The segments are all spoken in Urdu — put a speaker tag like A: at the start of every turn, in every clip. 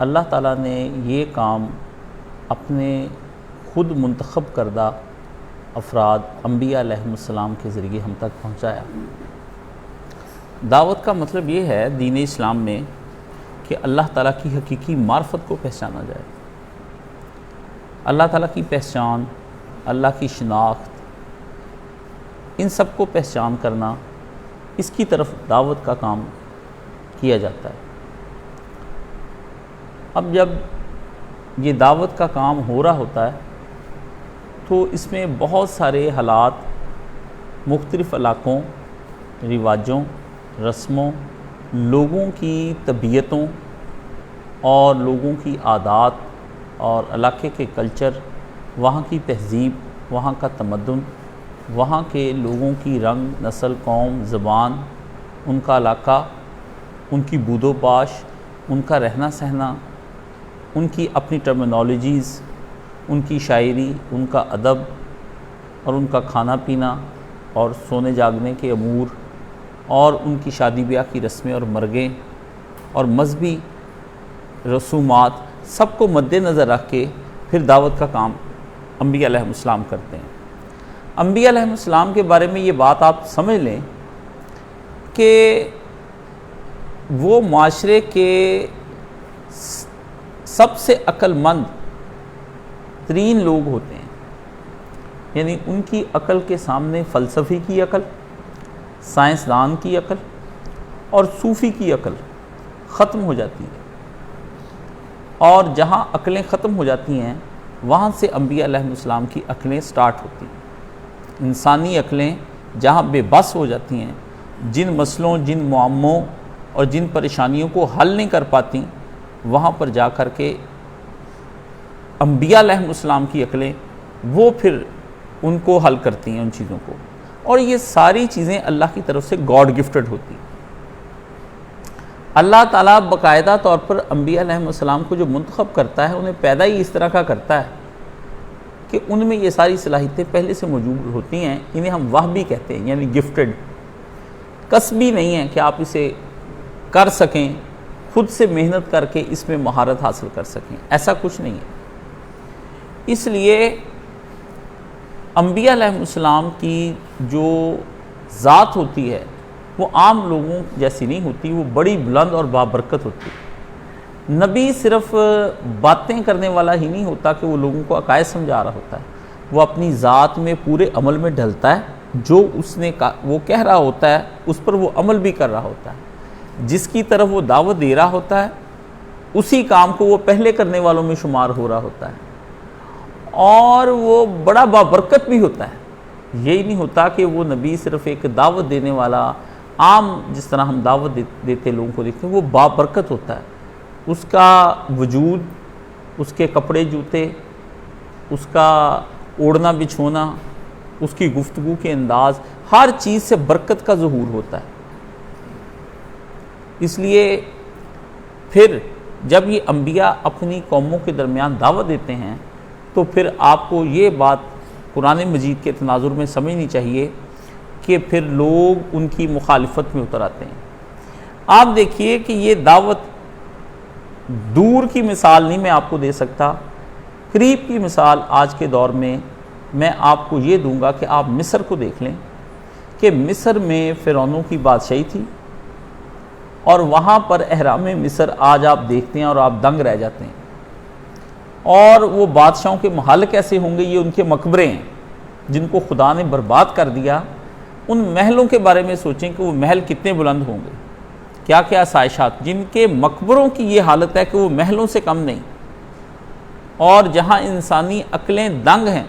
A: اللہ تعالیٰ نے یہ کام اپنے خود منتخب کردہ افراد انبیاء علیہ السلام کے ذریعے ہم تک پہنچایا۔ دعوت کا مطلب یہ ہے دین اسلام میں کہ اللہ تعالیٰ کی حقیقی معرفت کو پہچانا جائے، اللہ تعالیٰ کی پہچان، اللہ کی شناخت، ان سب کو پہچان کرنا، اس کی طرف دعوت کا کام کیا جاتا ہے۔ اب جب یہ دعوت کا کام ہو رہا ہوتا ہے تو اس میں بہت سارے حالات مختلف علاقوں، رواجوں، رسموں، لوگوں کی طبیعتوں اور لوگوں کی عادات اور علاقے کے کلچر، وہاں کی تہذیب، وہاں کا تمدن، وہاں کے لوگوں کی رنگ، نسل، قوم، زبان، ان کا علاقہ، ان کی بود و باش، ان کا رہنا سہنا، ان کی اپنی ٹرمینالوجیز، ان کی شاعری، ان کا ادب اور ان کا کھانا پینا اور سونے جاگنے کے امور اور ان کی شادی بیاہ کی رسمیں اور مرگیں اور مذہبی رسومات، سب کو مد نظر رکھ کے پھر دعوت کا کام انبیاء علیہ السلام کرتے ہیں۔ انبیاء علیہ السلام کے بارے میں یہ بات آپ سمجھ لیں کہ وہ معاشرے کے سب سے عقل مند ترین لوگ ہوتے ہیں، یعنی ان کی عقل کے سامنے فلسفی کی عقل، سائنسدان کی عقل اور صوفی کی عقل ختم ہو جاتی ہے، اور جہاں عقلیں ختم ہو جاتی ہیں وہاں سے انبیاء علیہ السلام کی عقلیں سٹارٹ ہوتی ہیں۔ انسانی عقلیں جہاں بے بس ہو جاتی ہیں، جن مسئلوں، جن معموں اور جن پریشانیوں کو حل نہیں کر پاتی، وہاں پر جا کر کے انبیاء علیہ السلام کی عقلیں وہ پھر ان کو حل کرتی ہیں، ان چیزوں کو، اور یہ ساری چیزیں اللہ کی طرف سے گاڈ گفٹڈ ہوتی ہیں۔ اللہ تعالیٰ باقاعدہ طور پر انبیاء علیہ السلام کو جو منتخب کرتا ہے انہیں پیدا ہی اس طرح کا کرتا ہے کہ ان میں یہ ساری صلاحیتیں پہلے سے موجود ہوتی ہیں۔ انہیں ہم وہبی کہتے ہیں، یعنی گفٹڈ، کسبی نہیں ہے کہ آپ اسے کر سکیں، خود سے محنت کر کے اس میں مہارت حاصل کر سکیں، ایسا کچھ نہیں ہے۔ اس لیے انبیاء علیہ السلام کی جو ذات ہوتی ہے وہ عام لوگوں جیسی نہیں ہوتی، وہ بڑی بلند اور بابرکت ہوتی ہے۔ نبی صرف باتیں کرنے والا ہی نہیں ہوتا کہ وہ لوگوں کو عقائد سمجھا رہا ہوتا ہے، وہ اپنی ذات میں پورے عمل میں ڈھلتا ہے، جو اس نے وہ کہہ رہا ہوتا ہے اس پر وہ عمل بھی کر رہا ہوتا ہے، جس کی طرف وہ دعوت دے رہا ہوتا ہے اسی کام کو وہ پہلے کرنے والوں میں شمار ہو رہا ہوتا ہے، اور وہ بڑا بابرکت بھی ہوتا ہے۔ یہی نہیں ہوتا کہ وہ نبی صرف ایک دعوت دینے والا، عام جس طرح ہم دعوت دیتے لوگوں کو دیکھتے ہیں، وہ بابرکت ہوتا ہے۔ اس کا وجود، اس کے کپڑے جوتے، اس کا اوڑھنا بچھونا، اس کی گفتگو کے انداز، ہر چیز سے برکت کا ظہور ہوتا ہے۔ اس لیے پھر جب یہ انبیاء اپنی قوموں کے درمیان دعوت دیتے ہیں تو پھر آپ کو یہ بات قرآن مجید کے تناظر میں سمجھنی چاہیے کہ پھر لوگ ان کی مخالفت میں اتر آتے ہیں۔ آپ دیکھیے کہ یہ دعوت دور کی مثال نہیں میں آپ کو دے سکتا، قریب کی مثال آج کے دور میں آپ کو یہ دوں گا کہ آپ مصر کو دیکھ لیں کہ مصر میں فرعونوں کی بادشاہی تھی، اور وہاں پر احرام مصر آج آپ دیکھتے ہیں اور آپ دنگ رہ جاتے ہیں، اور وہ بادشاہوں کے محل کیسے ہوں گے، یہ ان کے مقبرے ہیں جن کو خدا نے برباد کر دیا۔ ان محلوں کے بارے میں سوچیں کہ وہ محل کتنے بلند ہوں گے، کیا کیا آسائشات، جن کے مقبروں کی یہ حالت ہے کہ وہ محلوں سے کم نہیں، اور جہاں انسانی عقلیں دنگ ہیں۔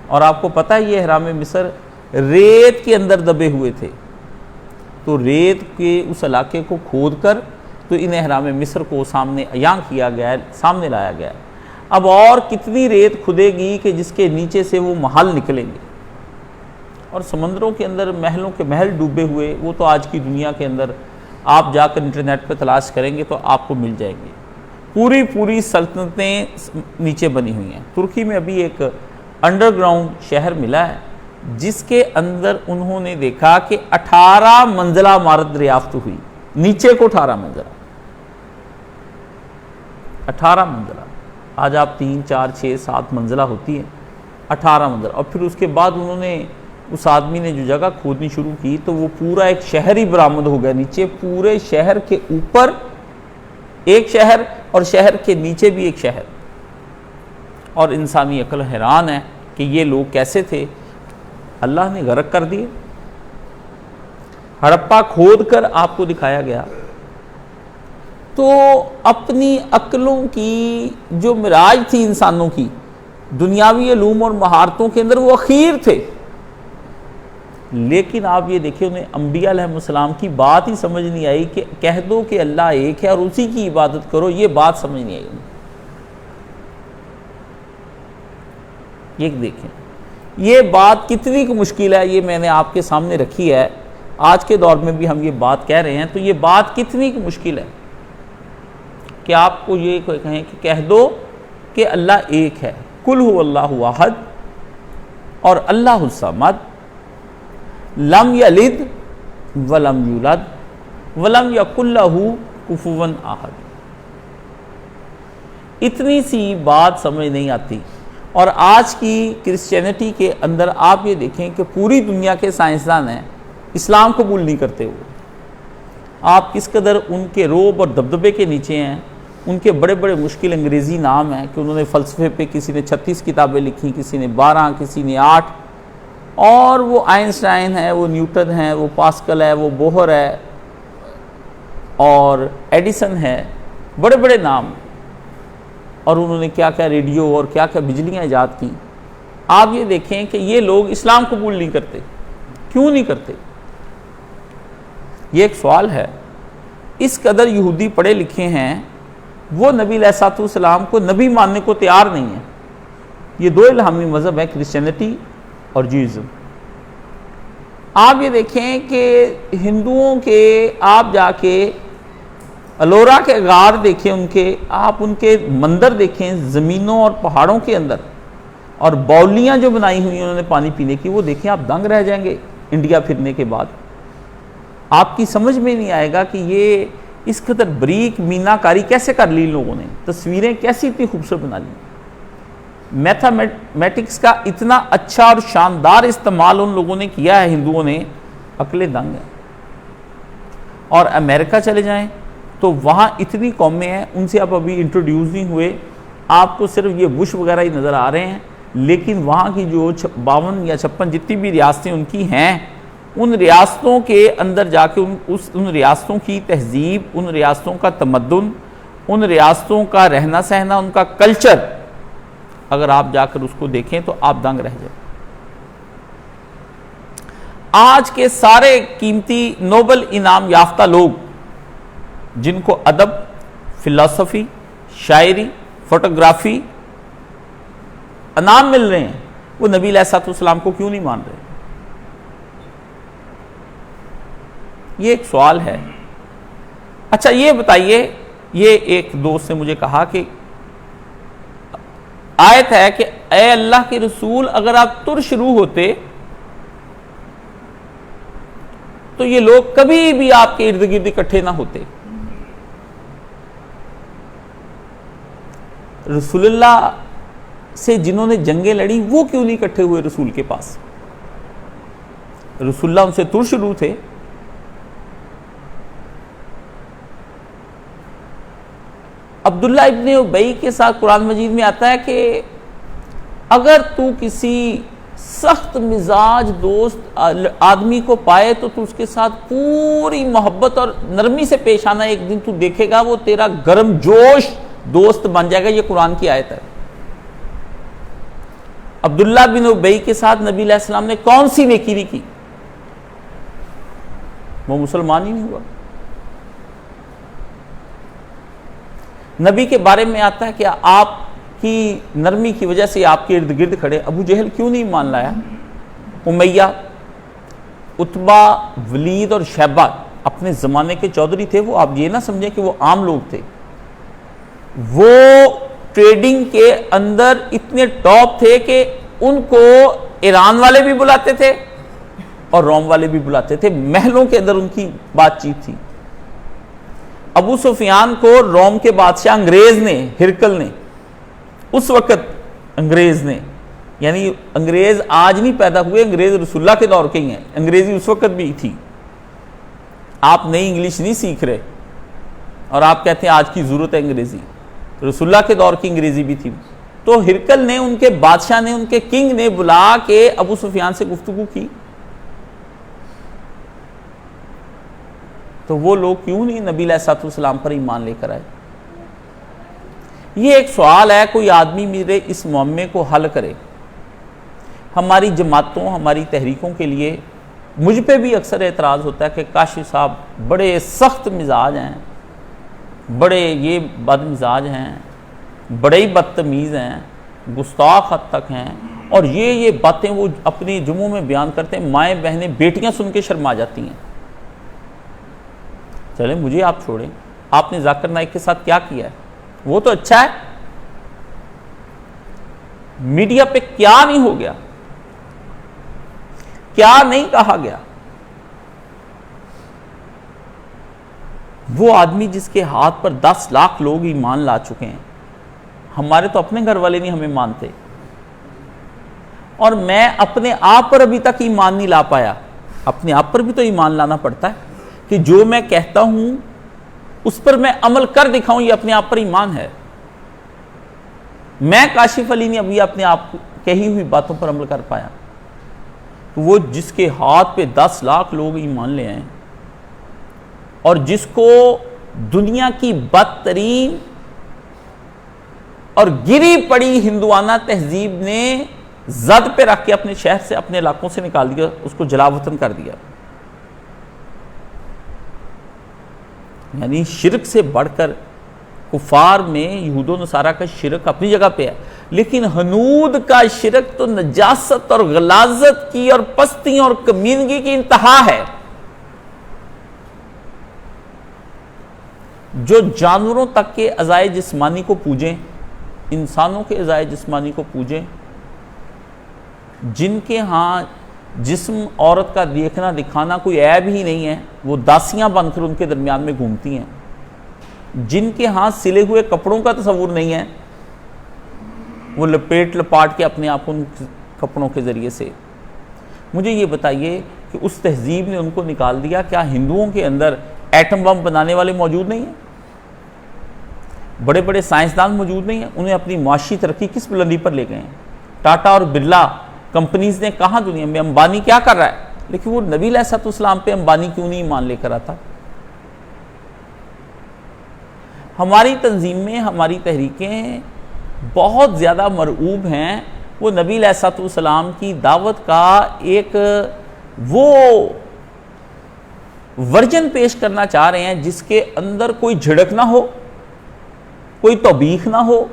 A: اور آپ کو پتہ ہے یہ احرام مصر ریت کے اندر دبے ہوئے تھے، تو ریت کے اس علاقے کو کھود کر تو ان احرام مصر کو سامنے عیاں کیا گیا ہے، سامنے لایا گیا ہے۔ اب اور کتنی ریت کھدے گی کہ جس کے نیچے سے وہ محل نکلیں گے، اور سمندروں کے اندر محلوں کے محل ڈوبے ہوئے، وہ تو آج کی دنیا کے اندر آپ جا کر انٹرنیٹ پہ تلاش کریں گے تو آپ کو مل جائیں گے۔ پوری سلطنتیں نیچے بنی ہوئی ہیں۔ ترکی میں ابھی ایک انڈر گراؤنڈ شہر ملا ہے جس کے اندر انہوں نے دیکھا کہ 18 منزلہ عمارت دریافت ہوئی، نیچے کو 18 منزلہ، 18 منزلہ. آج آپ 3 4 6 7 منزلہ ہوتی ہیں, 18 منزلہ. اور پھر اس کے بعد انہوں نے, اس آدمی نے جو جگہ کھودنی شروع کی تو وہ پورا ایک شہر ہی برآمد ہو گیا نیچے. پورے شہر کے اوپر ایک شہر اور شہر کے نیچے بھی ایک شہر. اور انسانی عقل حیران ہے کہ یہ لوگ کیسے تھے. اللہ نے غرق کر دیے. ہڑپا کھود کر آپ کو دکھایا گیا. تو اپنی عقلوں کی جو معراج تھی انسانوں کی دنیاوی علوم اور مہارتوں کے اندر, وہ اخیر تھے. لیکن آپ یہ دیکھیں انہیں انبیاء علیہ السلام کی بات ہی سمجھ نہیں آئی کہ کہہ دو کہ اللہ ایک ہے اور اسی کی عبادت کرو. یہ بات سمجھ نہیں آئی انہیں. یہ دیکھیں یہ بات کتنی مشکل ہے, یہ میں نے آپ کے سامنے رکھی ہے. آج کے دور میں بھی ہم یہ بات کہہ رہے ہیں تو یہ بات کتنی مشکل ہے کہ آپ کو یہ کہیں کہ کہہ دو کہ اللہ ایک ہے. قل هو اللہ احد اور اللہ الصمد لم یلد ولم یولد ولم یکن لہ کفوا احد. اتنی سی بات سمجھ نہیں آتی. اور آج کی کرسچینٹی کے اندر آپ یہ دیکھیں کہ پوری دنیا کے سائنسدان ہیں, اسلام قبول نہیں کرتے ہوئے. آپ کس قدر ان کے روب اور دبدبے کے نیچے ہیں. ان کے بڑے بڑے مشکل انگریزی نام ہیں کہ انہوں نے فلسفے پہ کسی نے 36 کتابیں لکھی, کسی نے 12, کسی نے 8. اور وہ آئنسٹائن ہے, وہ نیوٹن ہے, وہ پاسکل ہے, وہ بوہر ہے اور ایڈیسن ہے, بڑے بڑے نام. اور انہوں نے کیا کیا ریڈیو اور کیا کیا بجلیاں ایجاد کی. آپ یہ دیکھیں کہ یہ لوگ اسلام قبول نہیں کرتے. کیوں نہیں کرتے؟ یہ ایک سوال ہے. اس قدر یہودی پڑھے لکھے ہیں, وہ نبی علیہ السلام کو نبی ماننے کو تیار نہیں ہیں. یہ دو الہامی مذہب ہیں, کرسچینٹی اور جیوزم. آپ یہ دیکھیں کہ ہندوؤں کے آپ جا کے الورا کے غار دیکھیں, آپ ان کے مندر دیکھیں زمینوں اور پہاڑوں کے اندر, اور باولیاں جو بنائی ہوئی انہوں نے پانی پینے کی, وہ دیکھیں آپ دنگ رہ جائیں گے. انڈیا پھرنے کے بعد آپ کی سمجھ میں نہیں آئے گا کہ یہ اس قدر بریک مینا کاری کیسے کر لی ان لوگوں نے. تصویریں کیسی اتنی خوبصورت بنا لی. میتھمیٹکس کا اتنا اچھا اور شاندار استعمال ان لوگوں نے کیا ہے ہندوؤں نے, عقلیں دنگ ہیں. اور امریکہ چلے جائیں تو وہاں اتنی قومیں ہیں, ان سے آپ ابھی انٹروڈیوس نہیں ہوئے. آپ کو صرف یہ بش وغیرہ ہی نظر آ رہے ہیں, لیکن وہاں کی جو 52 یا 56 جتنی بھی ریاستیں ان کی ہیں, ان ریاستوں کے اندر جا کے ان ریاستوں کی تہذیب, ان ریاستوں کا تمدن, ان ریاستوں کا رہنا سہنا, ان کا کلچر, اگر آپ جا کر اس کو دیکھیں تو آپ دنگ رہ جائیں. آج کے سارے قیمتی نوبل انعام یافتہ لوگ جن کو ادب, فلسفی, شاعری, فوٹوگرافی انعام مل رہے ہیں, وہ نبی علیہ السلام کو کیوں نہیں مان رہے؟ یہ ایک سوال ہے. اچھا یہ بتائیے, یہ ایک دوست نے مجھے کہا کہ آیت ہے کہ اے اللہ کے رسول اگر آپ تر شروع ہوتے تو یہ لوگ کبھی بھی آپ کے ارد گرد اکٹھے نہ ہوتے. رسول اللہ سے جنہوں نے جنگیں لڑی وہ کیوں نہیں اکٹھے ہوئے رسول کے پاس؟ رسول اللہ ان سے تر شروع تھے. عبداللہ ابن ابی کے ساتھ قرآن مجید میں آتا ہے کہ اگر تو کسی سخت مزاج دوست آدمی کو پائے تو اس کے ساتھ پوری محبت اور نرمی سے پیش آنا, ایک دن تو دیکھے گا وہ تیرا گرم جوش دوست بن جائے گا. یہ قرآن کی آیت ہے. عبداللہ بن ابی کے ساتھ نبی علیہ السلام نے کون سی نیکی نہیں کی؟ وہ مسلمان ہی نہیں ہوا. نبی کے بارے میں آتا ہے کہ آپ کی نرمی کی وجہ سے آپ کے ارد گرد کھڑے. ابو جہل کیوں نہیں مان لایا؟ امیہ, عتبہ, ولید اور شیبہ اپنے زمانے کے چودھری تھے. وہ آپ یہ نہ سمجھیں کہ وہ عام لوگ تھے, وہ ٹریڈنگ کے اندر اتنے ٹاپ تھے کہ ان کو ایران والے بھی بلاتے تھے اور روم والے بھی بلاتے تھے. محلوں کے اندر ان کی بات چیت تھی. ابو سفیان کو روم کے بادشاہ انگریز نے، ہرکل نے، اس وقت انگریز نے، یعنی انگریز آج نہیں پیدا ہوئے، انگریز رسول اللہ کے دور کے ہی ہیں، انگریزی اس وقت بھی تھی. آپ نئی انگلش نہیں سیکھ رہے اور آپ کہتے ہیں آج کی ضرورت ہے انگریزی، رسول اللہ کے دور کی انگریزی بھی تھی. تو ہرکل نے، ان کے بادشاہ نے، ان کے کنگ نے بلا کے ابو سفیان سے گفتگو کی. تو وہ لوگ کیوں نہیں نبی علیہ الصلوۃ والسلام پر ایمان لے کر آئے؟ یہ ایک سوال ہے، کوئی آدمی میرے اس معمے کو حل کرے. ہماری جماعتوں، ہماری تحریکوں کے لیے مجھ پہ بھی اکثر اعتراض ہوتا ہے کہ کاشف صاحب بڑے سخت مزاج ہیں، بڑے یہ بد مزاج ہیں، بڑے ہی بدتمیز ہیں، گستاخ حد تک ہیں، اور یہ باتیں وہ اپنی جمعوں میں بیان کرتے ہیں، مائیں بہنیں بیٹیاں سن کے شرما جاتی ہیں. چلیں مجھے آپ چھوڑیں، آپ نے ذاکر نائک کے ساتھ کیا کیا ہے؟ وہ تو اچھا ہے. میڈیا پہ کیا نہیں ہو گیا، کیا نہیں کہا گیا. وہ آدمی جس کے ہاتھ پر 10 لاکھ لوگ ایمان لا چکے ہیں، ہمارے تو اپنے گھر والے نہیں ہمیں مانتے، اور میں اپنے آپ پر ابھی تک ایمان نہیں لا پایا. اپنے آپ پر بھی تو ایمان لانا پڑتا ہے کہ جو میں کہتا ہوں اس پر میں عمل کر دکھاؤں، یہ اپنے آپ پر ایمان ہے. میں کاشف علی نے ابھی اپنے آپ کہی ہوئی باتوں پر عمل کر پایا. وہ جس کے ہاتھ پہ 10 لاکھ لوگ ایمان لے آئے، اور جس کو دنیا کی بدترین اور گری پڑی ہندوانہ تہذیب نے زد پہ رکھ کے اپنے شہر سے، اپنے علاقوں سے نکال دیا، اس کو جلا وطن کر دیا. یعنی شرک سے بڑھ کر کفار میں یہود و نصارہ کا شرک اپنی جگہ پہ ہے، لیکن ہنود کا شرک تو نجاست اور غلاظت کی اور پستی اور کمینگی کی انتہا ہے. جو جانوروں تک کے اعضائے جسمانی کو پوجیں، انسانوں کے اعضائے جسمانی کو پوجیں، جن کے ہاں جسم عورت کا دیکھنا دکھانا کوئی عیب ہی نہیں ہے، وہ داسیاں بن کر ان کے درمیان میں گھومتی ہیں، جن کے ہاں سلے ہوئے کپڑوں کا تصور نہیں ہے، وہ لپیٹ لپاٹ کے اپنے آپ ان کپڑوں کے ذریعے سے. مجھے یہ بتائیے کہ اس تہذیب نے ان کو نکال دیا، کیا ہندوؤں کے اندر ایٹم بم بنانے والے موجود نہیں ہیں؟ بڑے بڑے سائنسدان موجود نہیں ہیں؟ انہیں اپنی معاشی ترقی کس بلندی پر لے گئے ہیں؟ ٹاٹا اور برلا کمپنیز نے کہاں دنیا میں، امبانی کیا کر رہا ہے؟ لیکن وہ نبی علیہ الصلوۃ والسلام پہ امبانی کیوں نہیں ایمان لے کر آتا؟ ہماری تنظیمیں، ہماری تحریکیں بہت زیادہ مرعوب ہیں. وہ نبی علیہ الصلوۃ والسلام کی دعوت کا ایک وہ ورژن پیش کرنا چاہ رہے ہیں جس کے اندر کوئی جھڑک نہ ہو، کوئی توبیخ نہ ہو،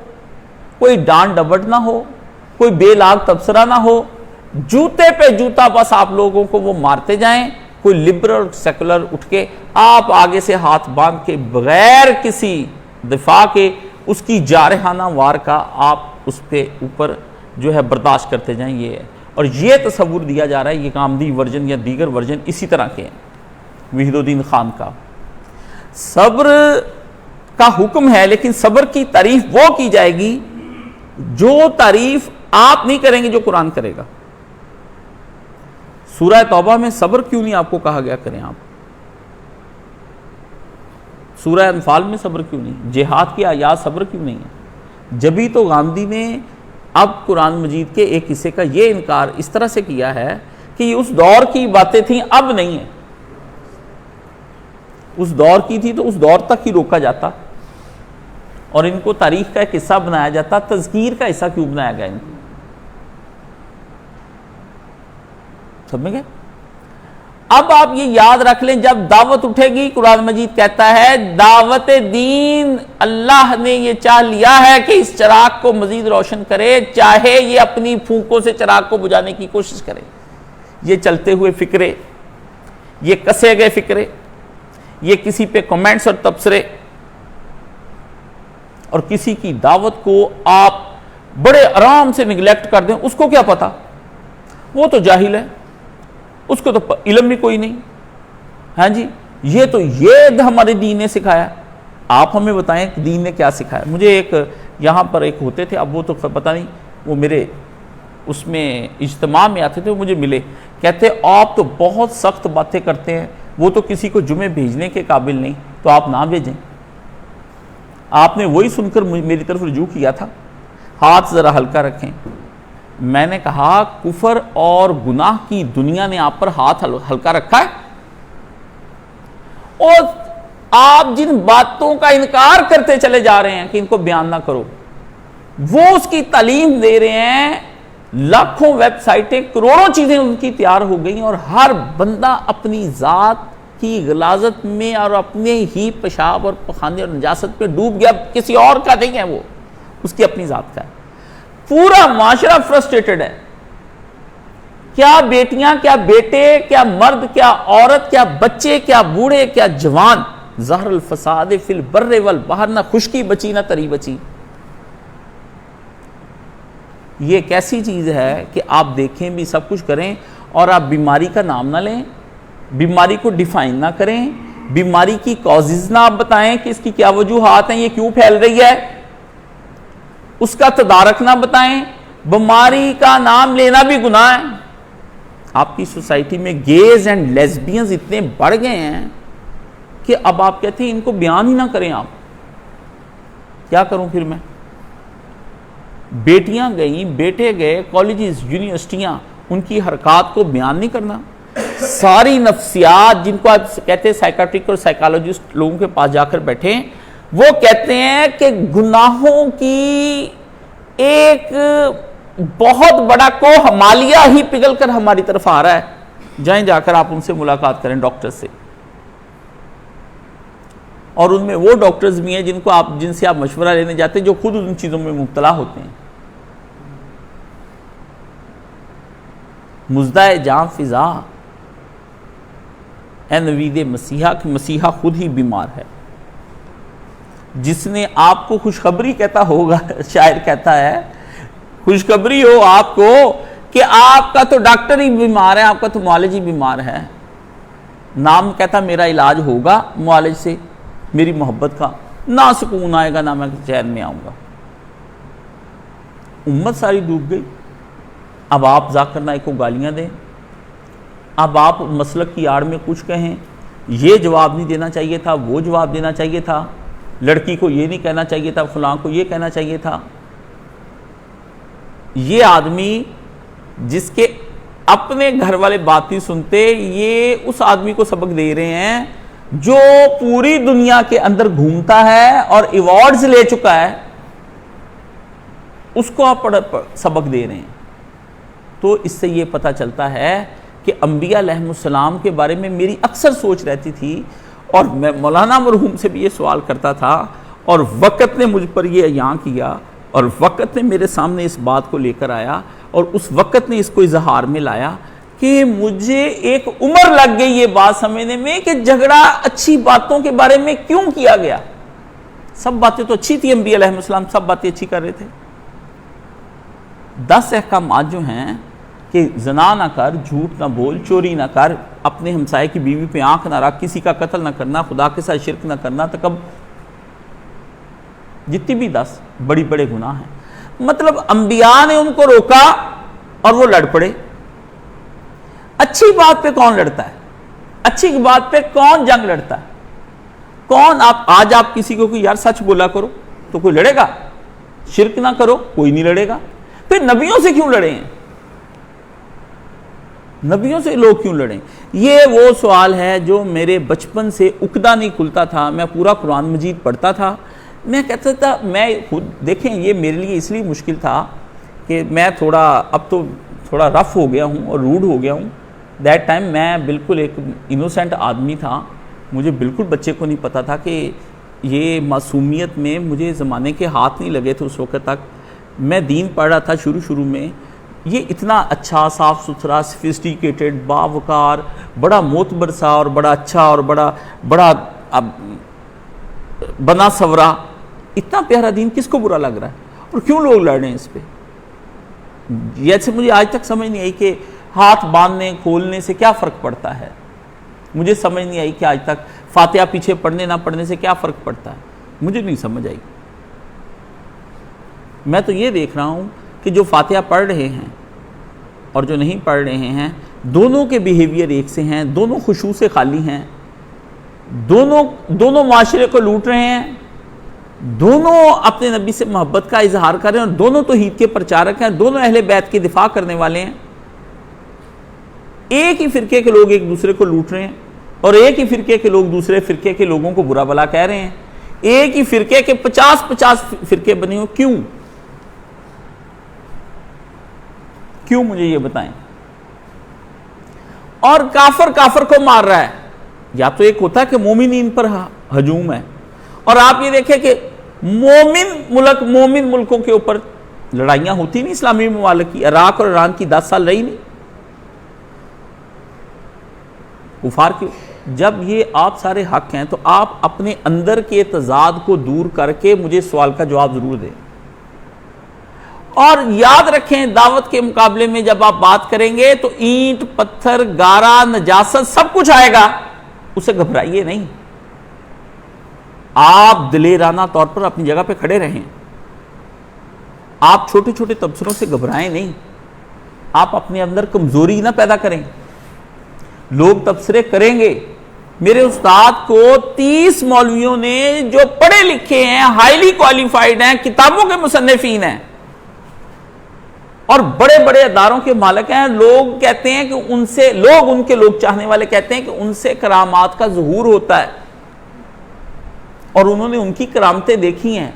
A: کوئی ڈانٹ ڈپٹ نہ ہو، کوئی بے لاگ تبصرہ نہ ہو. جوتے پہ جوتا بس آپ لوگوں کو وہ مارتے جائیں. کوئی لبرل سیکولر اٹھ کے آپ آگے سے ہاتھ باندھ کے بغیر کسی دفاع کے اس کی جارحانہ وار کا آپ اس پہ اوپر جو ہے برداشت کرتے جائیں. یہ ہے، اور یہ تصور دیا جا رہا ہے، یہ کامدی ورژن یا دیگر ورژن اسی طرح کے ہیں. وحید الدین خان کا صبر کا حکم ہے، لیکن صبر کی تعریف وہ کی جائے گی جو تعریف آپ نہیں کریں گے، جو قرآن کرے گا. سورہ توبہ میں صبر کیوں نہیں آپ کو کہا گیا کریں آپ؟ سورہ انفال میں صبر کیوں نہیں؟ جہاد کی آیات صبر کیوں نہیں ہے؟ جبھی تو گاندھی نے اب قرآن مجید کے ایک حصے کا یہ انکار اس طرح سے کیا ہے کہ یہ اس دور کی باتیں تھیں، اب نہیں ہیں. اس دور کی تھی تو اس دور تک ہی روکا جاتا، اور ان کو تاریخ کا ایک حصہ بنایا جاتا. تذکیر کا حصہ کیوں بنایا گیا ان کو؟ سمجھ گئے؟ اب آپ یہ یاد رکھ لیں، جب دعوت اٹھے گی، قرآن مجید کہتا ہے دعوت دین اللہ نے یہ چاہ لیا ہے کہ اس چراغ کو مزید روشن کرے، چاہے یہ اپنی پھونکوں سے چراغ کو بجھانے کی کوشش کرے. یہ چلتے ہوئے فکرے، یہ کسے گئے فکرے، یہ کسی پہ کمنٹس اور تبصرے، اور کسی کی دعوت کو آپ بڑے آرام سے نگلیکٹ کر دیں. اس کو کیا پتا؟ وہ تو جاہل ہے، اس کو تو علم بھی کوئی نہیں. ہاں جی، یہ تو یہ ہمارے دین نے سکھایا. آپ ہمیں بتائیں کہ دین نے کیا سکھایا. مجھے ایک یہاں پر ایک ہوتے تھے, اب وہ تو پتہ نہیں, وہ میرے اس میں اجتماع میں آتے تھے, وہ مجھے ملے, کہتے آپ تو بہت سخت باتیں کرتے ہیں, وہ تو کسی کو جمعے بھیجنے کے قابل نہیں, تو آپ نہ بھیجیں. آپ نے وہی سن کر میری طرف رجوع کیا تھا, ہاتھ ذرا ہلکا رکھیں. میں نے کہا کفر اور گناہ کی دنیا نے آپ پر ہاتھ ہلکا رکھا ہے, اور آپ جن باتوں کا انکار کرتے چلے جا رہے ہیں کہ ان کو بیان نہ کرو, وہ اس کی تعلیم دے رہے ہیں. لاکھوں ویب سائٹیں, کروڑوں چیزیں ان کی تیار ہو گئی, اور ہر بندہ اپنی ذات کی غلاظت میں اور اپنے ہی پیشاب اور پخانے اور نجاست پہ ڈوب گیا. کسی اور کا نہیں ہے, وہ اس کی اپنی ذات کا ہے. پورا معاشرہ فرسٹریٹڈ ہے. کیا بیٹیاں, کیا بیٹے, کیا مرد, کیا عورت, کیا بچے, کیا بوڑھے, کیا جوان. ظہر الفساد فی البر والبحر, نہ خشکی بچی نہ تری بچی. یہ ایک ایسی چیز ہے کہ آپ دیکھیں بھی, سب کچھ کریں, اور آپ بیماری کا نام نہ لیں, بیماری کو ڈیفائن نہ کریں, بیماری کی کازز نہ آپ بتائیں کہ اس کی کیا وجوہات ہیں, یہ کیوں پھیل رہی ہے, اس کا تدارک نہ بتائیں. بیماری کا نام لینا بھی گناہ ہے. آپ کی سوسائٹی میں گیز اینڈ لیزبینز اتنے بڑھ گئے ہیں کہ اب آپ کہتے ہیں ان کو بیان ہی نہ کریں. آپ کیا کروں پھر میں؟ بیٹیاں گئیں, بیٹے گئے, کالجز, یونیورسٹیاں, ان کی حرکات کو بیان نہیں کرنا. ساری نفسیات, جن کو آپ کہتے ہیں سائیکاٹرک اور سائیکالوجسٹ لوگوں کے پاس جا کر بیٹھے, وہ کہتے ہیں کہ گناہوں کی ایک بہت بڑا کوہ ہمالیہ ہی پگھل کر ہماری طرف آ رہا ہے. جائیں, جا کر آپ ان سے ملاقات کریں, ڈاکٹر سے. اور ان میں وہ ڈاکٹرز بھی ہیں جن سے آپ مشورہ لینے جاتے ہیں, جو خود ان چیزوں میں مبتلا ہوتے ہیں. مزدہ جاں فضا, اے نوید مسیحا, کہ مسیحا خود ہی بیمار ہے. جس نے آپ کو خوشخبری کہتا ہوگا, شاعر کہتا ہے خوشخبری ہو آپ کو کہ آپ کا تو ڈاکٹر ہی بیمار ہے, آپ کا تو معالج ہی بیمار ہے. نام کہتا میرا علاج ہوگا معالج سے, میری محبت کا, نہ سکون آئے گا نہ میں چین میں آؤں گا. امت ساری ڈوب گئی. اب آپ ذاکر نائک کو گالیاں دیں, اب آپ مسلک کی آڑ میں کچھ کہیں, یہ جواب نہیں دینا چاہیے تھا, وہ جواب دینا چاہیے تھا, لڑکی کو یہ نہیں کہنا چاہیے تھا, فلاں کو یہ کہنا چاہیے تھا. یہ آدمی جس کے اپنے گھر والے بات نہیں سنتے, یہ اس آدمی کو سبق دے رہے ہیں جو پوری دنیا کے اندر گھومتا ہے اور ایوارڈز لے چکا ہے, اس کو آپ سبق دے رہے ہیں. تو اس سے یہ پتہ چلتا ہے کہ انبیاء علیہ السلام کے بارے میں میری اکثر سوچ رہتی تھی, اور میں مولانا مرحوم سے بھی یہ سوال کرتا تھا, اور وقت نے مجھ پر یہ عیاں کیا, اور وقت نے میرے سامنے اس بات کو لے کر آیا, اور اس وقت نے اس کو اظہار میں لایا کہ مجھے ایک عمر لگ گئی یہ بات سمجھنے میں کہ جھگڑا اچھی باتوں کے بارے میں کیوں کیا گیا. سب باتیں تو اچھی تھی, انبیاء علیہ السلام سب باتیں اچھی کر رہے تھے. 10 احکامات جو ہیں کہ زنا نہ کر, جھوٹ نہ بول, چوری نہ کر, اپنے ہمسائے کی بیوی پہ آنکھ نہ رکھ, کسی کا قتل نہ کرنا, خدا کے ساتھ شرک نہ کرنا, تکبر, جتنی بھی 10 بڑی بڑے گناہ ہیں. مطلب انبیاء نے ان کو روکا اور وہ لڑ پڑے. اچھی بات پہ کون لڑتا ہے؟ اچھی بات پہ کون جنگ لڑتا ہے؟ کون؟ آج آپ کسی کو کہ یار سچ بولا کرو تو کوئی لڑے گا؟ شرک نہ کرو, کوئی نہیں لڑے گا. پھر نبیوں سے کیوں لڑے ہیں؟ نبیوں سے لوگ کیوں لڑیں؟ یہ وہ سوال ہے جو میرے بچپن سے اکدا نہیں کھلتا تھا. میں پورا قرآن مجید پڑھتا تھا, میں کہتا تھا, میں خود دیکھیں یہ میرے لیے اس لیے مشکل تھا کہ میں اب تو تھوڑا رف ہو گیا ہوں اور روڈ ہو گیا ہوں. دیٹ ٹائم میں بالکل ایک انوسینٹ آدمی تھا, مجھے بالکل بچے کو نہیں پتا تھا کہ یہ معصومیت میں مجھے زمانے کے ہاتھ نہیں لگے تھے اس وقت تک. میں دین پڑھ رہا تھا شروع میں, یہ اتنا اچھا, صاف ستھرا, سفسٹیکیٹڈ, باوقار, بڑا معتبر سا اور بڑا اچھا اور بڑا بنا سورا, اتنا پیارا دین کس کو برا لگ رہا ہے اور کیوں لوگ لڑ رہے ہیں اس پہ؟ جیسے مجھے آج تک سمجھ نہیں آئی کہ ہاتھ باندھنے کھولنے سے کیا فرق پڑتا ہے. مجھے سمجھ نہیں آئی کہ آج تک فاتحہ پیچھے پڑھنے نہ پڑھنے سے کیا فرق پڑتا ہے. مجھے نہیں سمجھ آئی. میں تو یہ دیکھ رہا ہوں کہ جو فاتحہ پڑھ رہے ہیں اور جو نہیں پڑھ رہے ہیں دونوں کے بیہیویئر ایک سے ہیں, دونوں خشوع سے خالی ہیں, دونوں معاشرے کو لوٹ رہے ہیں, دونوں اپنے نبی سے محبت کا اظہار کر رہے ہیں اور دونوں توحید کے پرچارک ہیں, دونوں اہل بیت کی دفاع کرنے والے ہیں. ایک ہی فرقے کے لوگ ایک دوسرے کو لوٹ رہے ہیں اور ایک ہی فرقے کے لوگ دوسرے فرقے کے لوگوں کو برا بھلا کہہ رہے ہیں. ایک ہی فرقے کے 50 فرقے بنے ہو. کیوں مجھے یہ بتائیں. اور کافر کو مار رہا ہے. یا تو ایک ہوتا ہے کہ مومنین پر ہجوم ہے, اور آپ یہ دیکھیں کہ مومن ملکوں کے اوپر لڑائیاں ہوتی نہیں اسلامی ممالک کی. عراق اور ایران کی 10 سال رہی نہیں کفار کی. جب یہ آپ سارے حق ہیں تو آپ اپنے اندر کے تضاد کو دور کر کے مجھے سوال کا جواب ضرور دیں. اور یاد رکھیں دعوت کے مقابلے میں جب آپ بات کریں گے تو اینٹ, پتھر, گارا, نجاست سب کچھ آئے گا, اسے گھبرائیے نہیں. آپ دلیرانہ طور پر اپنی جگہ پہ کھڑے رہیں. آپ چھوٹے چھوٹے تبصروں سے گھبرائیں نہیں. آپ اپنے اندر کمزوری نہ پیدا کریں. لوگ تبصرے کریں گے. میرے استاد کو 30 مولویوں نے جو پڑھے لکھے ہیں, ہائیلی کوالیفائیڈ ہیں, کتابوں کے مصنفین ہیں اور بڑے بڑے اداروں کے مالک ہیں, لوگ کہتے ہیں کہ ان کے لوگ چاہنے والے کہتے ہیں کہ ان سے کرامات کا ظہور ہوتا ہے, اور انہوں نے ان کی کرامتیں دیکھی ہیں.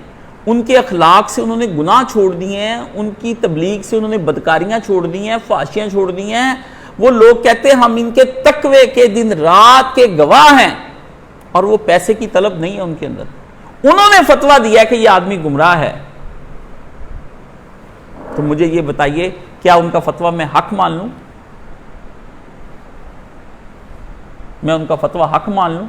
A: ان کے اخلاق سے انہوں نے گناہ چھوڑ دیے ہیں, ان کی تبلیغ سے انہوں نے بدکاریاں چھوڑ دی ہیں, فحاشیاں چھوڑ دی ہیں. وہ لوگ کہتے ہیں ہم ان کے تقوی کے دن رات کے گواہ ہیں, اور وہ پیسے کی طلب نہیں ہے ان کے اندر. انہوں نے فتویٰ دیا کہ یہ آدمی گمراہ ہے. تو مجھے یہ بتائیے کیا ان کا فتویٰ میں حق مان لوں؟ میں ان کا فتویٰ حق مان لوں؟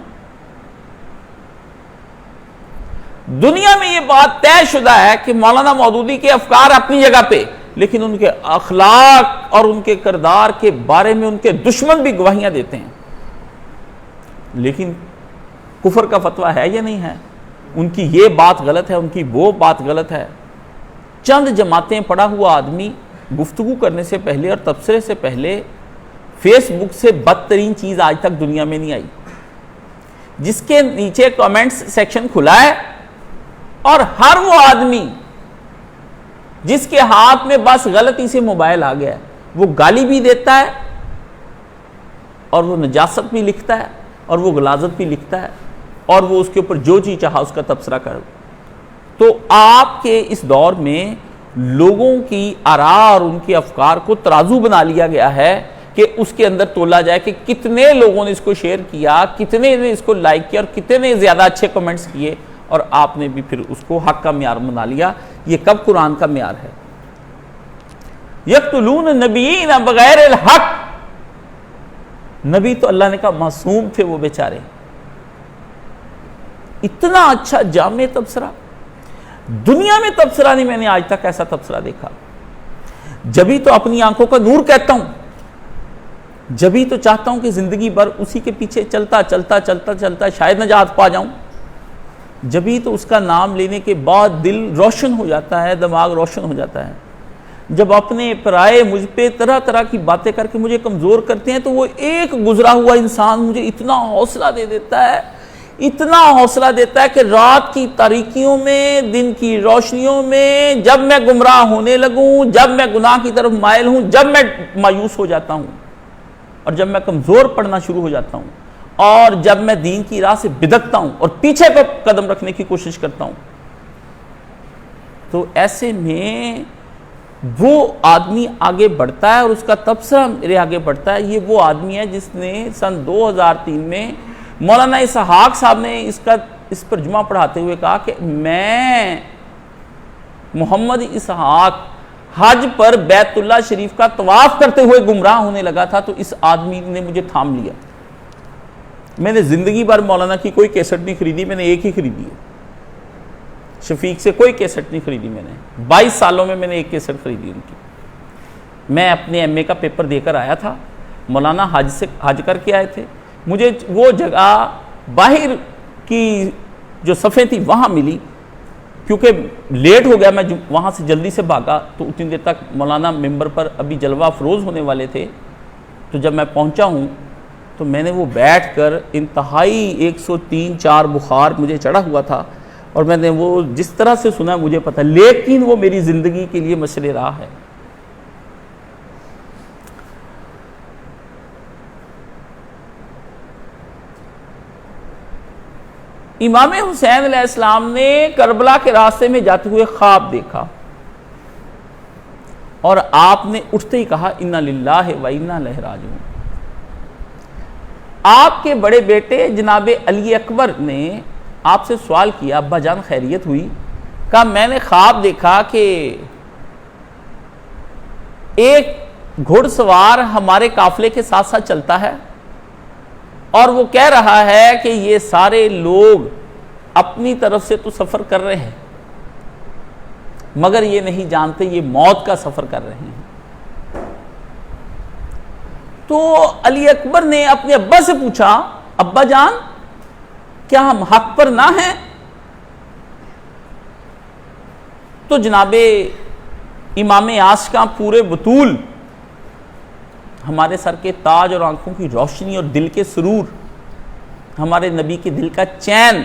A: دنیا میں یہ بات طے شدہ ہے کہ مولانا مودودی کے افکار اپنی جگہ پہ, لیکن ان کے اخلاق اور ان کے کردار کے بارے میں ان کے دشمن بھی گواہیاں دیتے ہیں. لیکن کفر کا فتویٰ ہے یا نہیں ہے؟ ان کی یہ بات غلط ہے, ان کی وہ بات غلط ہے. چند جماعتیں پڑھا ہوا آدمی گفتگو کرنے سے پہلے اور تبصرے سے پہلے فیس بک سے بدترین چیز آج تک دنیا میں نہیں آئی, جس کے نیچے کامنٹس سیکشن کھلا ہے, اور ہر وہ آدمی جس کے ہاتھ میں بس غلطی سے موبائل آ گیا ہے وہ گالی بھی دیتا ہے, اور وہ نجاست بھی لکھتا ہے, اور وہ غلاظت بھی لکھتا ہے, اور وہ اس کے اوپر جو چیز چاہا اس کا تبصرہ کر. تو آپ کے اس دور میں لوگوں کی آراء اور ان کے افکار کو ترازو بنا لیا گیا ہے کہ اس کے اندر تولا جائے کہ کتنے لوگوں نے اس کو شیئر کیا, کتنے نے اس کو لائک کیا, اور کتنے زیادہ اچھے کمنٹس کیے, اور آپ نے بھی پھر اس کو حق کا معیار بنا لیا. یہ کب قرآن کا معیار ہے؟ یقتلون النبیین بغیر الحق. نبی تو اللہ نے کہا معصوم تھے وہ بیچارے. اتنا اچھا جامع تبصرہ دنیا میں تبصرہ نہیں میں نے آج تک ایسا تبصرہ دیکھا. جبھی تو اپنی آنکھوں کا نور کہتا ہوں, جبھی تو چاہتا ہوں کہ زندگی بھر اسی کے پیچھے چلتا شاید نجات پا جاؤں. جبھی تو اس کا نام لینے کے بعد دل روشن ہو جاتا ہے, دماغ روشن ہو جاتا ہے. جب اپنے پرائے مجھ پہ طرح طرح کی باتیں کر کے مجھے کمزور کرتے ہیں تو وہ ایک گزرا ہوا انسان مجھے اتنا حوصلہ دے دیتا ہے, اتنا حوصلہ دیتا ہے کہ رات کی تاریکیوں میں, دن کی روشنیوں میں, جب میں گمراہ ہونے لگوں, جب میں گناہ کی طرف مائل ہوں, جب میں مایوس ہو جاتا ہوں, اور جب میں کمزور پڑنا شروع ہو جاتا ہوں, اور جب میں دین کی راہ سے بدکتا ہوں اور پیچھے کو قدم رکھنے کی کوشش کرتا ہوں, تو ایسے میں وہ آدمی آگے بڑھتا ہے اور اس کا تبصرہ میرے آگے بڑھتا ہے. یہ وہ آدمی ہے جس نے سن 2003 میں مولانا اسحاق صاحب نے اس پر جمعہ پڑھاتے ہوئے کہا کہ میں محمد اسحاق حج پر بیت اللہ شریف کا طواف کرتے ہوئے گمراہ ہونے لگا تھا, تو اس آدمی نے مجھے تھام لیا. میں نے زندگی بھر مولانا کی کوئی کیسٹ نہیں خریدی, میں نے ایک ہی خریدی ہے. شفیق سے کوئی کیسٹ نہیں خریدی میں نے. 22 سالوں میں نے ایک کیسٹ خریدی ان کی. میں اپنے ایم اے کا پیپر دے کر آیا تھا, مولانا حج کر کے آئے تھے. مجھے وہ جگہ باہر کی جو صفیں تھی وہاں ملی، کیونکہ لیٹ ہو گیا، میں وہاں سے جلدی سے بھاگا، تو اتنی دیر تک مولانا ممبر پر ابھی جلوہ افروز ہونے والے تھے۔ تو جب میں پہنچا ہوں تو میں نے وہ بیٹھ کر انتہائی 103-4 بخار مجھے چڑھا ہوا تھا، اور میں نے وہ جس طرح سے سنا مجھے پتہ، لیکن وہ میری زندگی کے لیے مشعل راہ ہے۔ امام حسین علیہ السلام نے کربلا کے راستے میں جاتے ہوئے خواب دیکھا، اور آپ نے اٹھتے ہی کہا انا للہ و انا الیہ راجعون۔ آپ کے بڑے بیٹے جناب علی اکبر نے آپ سے سوال کیا، ابا جان خیریت ہوئی؟ کہا میں نے خواب دیکھا کہ ایک گھڑ سوار ہمارے قافلے کے ساتھ ساتھ چلتا ہے، اور وہ کہہ رہا ہے کہ یہ سارے لوگ اپنی طرف سے تو سفر کر رہے ہیں، مگر یہ نہیں جانتے یہ موت کا سفر کر رہے ہیں۔ تو علی اکبر نے اپنے ابا سے پوچھا، ابا جان کیا ہم حق پر نہ ہیں؟ تو جناب امام عاشقاں پورے بطول، ہمارے سر کے تاج اور آنکھوں کی روشنی اور دل کے سرور، ہمارے نبی کے دل کا چین،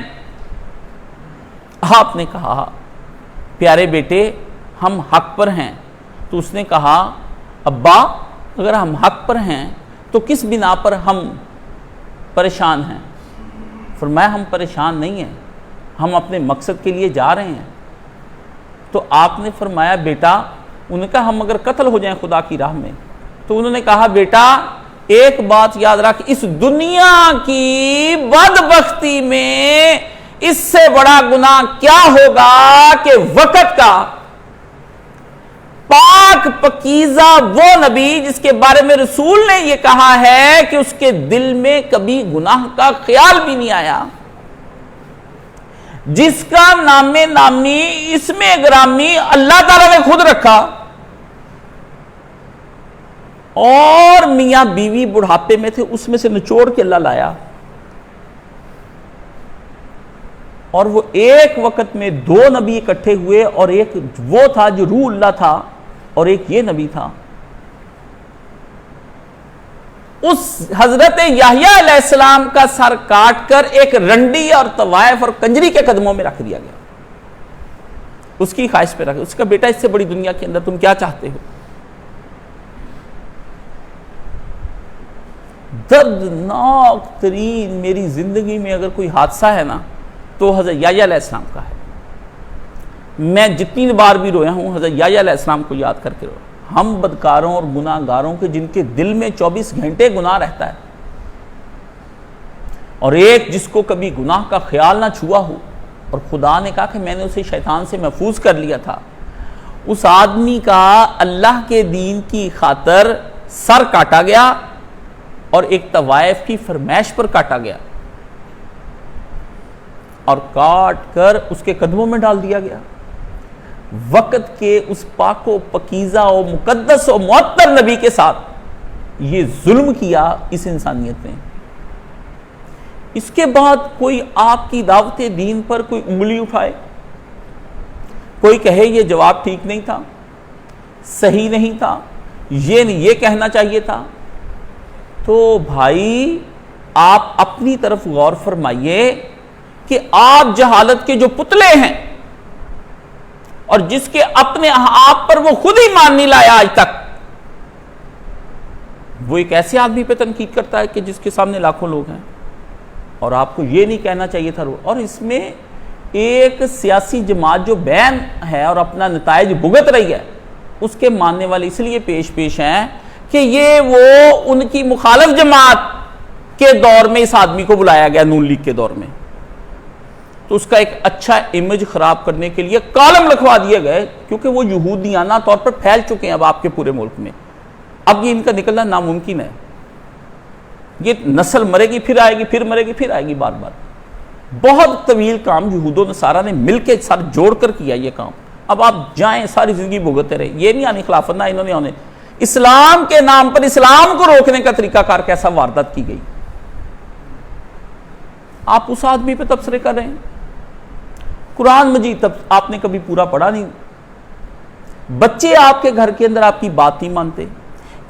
A: آپ نے کہا پیارے بیٹے ہم حق پر ہیں۔ تو اس نے کہا ابا اگر ہم حق پر ہیں تو کس بنا پر ہم پریشان ہیں؟ فرمایا ہم پریشان نہیں ہیں، ہم اپنے مقصد کے لیے جا رہے ہیں۔ تو آپ نے فرمایا بیٹا، انہوں نے کہا ہم اگر قتل ہو جائیں خدا کی راہ میں، تو انہوں نے کہا بیٹا ایک بات یاد رکھ، اس دنیا کی بدبختی میں اس سے بڑا گناہ کیا ہوگا کہ وقت کا پاک پکیزہ وہ نبی جس کے بارے میں رسول نے یہ کہا ہے کہ اس کے دل میں کبھی گناہ کا خیال بھی نہیں آیا، جس کا نام نامی اسم گرامی اللہ تعالیٰ نے خود رکھا، اور میاں بیوی بڑھاپے میں تھے، اس میں سے نچوڑ کے اللہ لایا، اور وہ ایک وقت میں 2 نبی اکٹھے ہوئے، اور ایک وہ تھا جو روح اللہ تھا اور ایک یہ نبی تھا۔ اس حضرت یحییٰ علیہ السلام کا سر کاٹ کر ایک رنڈی اور طوائف اور کنجری کے قدموں میں رکھ دیا گیا، اس کی خواہش پہ رکھ، اس کا بیٹا اس سے بڑی دنیا کے اندر تم کیا چاہتے ہو؟ دردناک ترین میری زندگی میں اگر کوئی حادثہ ہے نا تو حضرت یحییٰ علیہ السلام کا ہے۔ میں جتنی بار بھی رویا ہوں حضرت یحییٰ علیہ السلام کو یاد کر کے رویا۔ ہم بدکاروں اور گناہ گاروں کے جن کے دل میں 24 گھنٹے گناہ رہتا ہے، اور ایک جس کو کبھی گناہ کا خیال نہ چھوا ہو، اور خدا نے کہا کہ میں نے اسے شیطان سے محفوظ کر لیا تھا، اس آدمی کا اللہ کے دین کی خاطر سر کاٹا گیا اور ایک طوائف کی فرمائش پر کاٹا گیا، اور کاٹ کر اس کے قدموں میں ڈال دیا گیا۔ وقت کے اس پاک و پکیزہ و مقدس و معطر نبی کے ساتھ یہ ظلم کیا اس انسانیت نے۔ اس کے بعد کوئی آپ کی دعوت دین پر کوئی انگلی اٹھائے، کوئی کہے یہ جواب ٹھیک نہیں تھا، صحیح نہیں تھا، یہ کہنا چاہیے تھا، تو بھائی آپ اپنی طرف غور فرمائیے کہ آپ جہالت کے جو پتلے ہیں، اور جس کے اپنے آپ پر وہ خود ہی مان نہیں لایا آج تک، وہ ایک ایسے آدمی پہ تنقید کرتا ہے کہ جس کے سامنے لاکھوں لوگ ہیں، اور آپ کو یہ نہیں کہنا چاہیے تھا۔ اور اس میں ایک سیاسی جماعت جو بین ہے اور اپنا نتائج بھگت رہی ہے، اس کے ماننے والے اس لیے پیش ہیں کہ یہ وہ ان کی مخالف جماعت کے دور میں اس آدمی کو بلایا گیا، نون لیگ کے دور میں، تو اس کا ایک اچھا امیج خراب کرنے کے لیے کالم لکھوا دیے گئے، کیونکہ وہ یہودیانہ طور پر پھیل چکے ہیں اب آپ کے پورے ملک میں، اب یہ ان کا نکلنا ناممکن ہے۔ یہ نسل مرے گی پھر آئے گی، پھر مرے گی پھر آئے گی، بار بار۔ بہت طویل کام یہود و نصارہ نے مل کے سر جوڑ کر کیا یہ کام، اب آپ جائیں ساری زندگی بھگتتے رہے، یہ نہیں آنی خلافت، نہ انہوں نے آنے۔ اسلام کے نام پر اسلام کو روکنے کا طریقہ کار کیسا واردات کی گئی، آپ اس آدمی پہ تبصرے کر رہے ہیں۔ قرآن مجید تب آپ نے کبھی پورا پڑھا نہیں، بچے آپ کے گھر کے اندر آپ کی بات نہیں مانتے،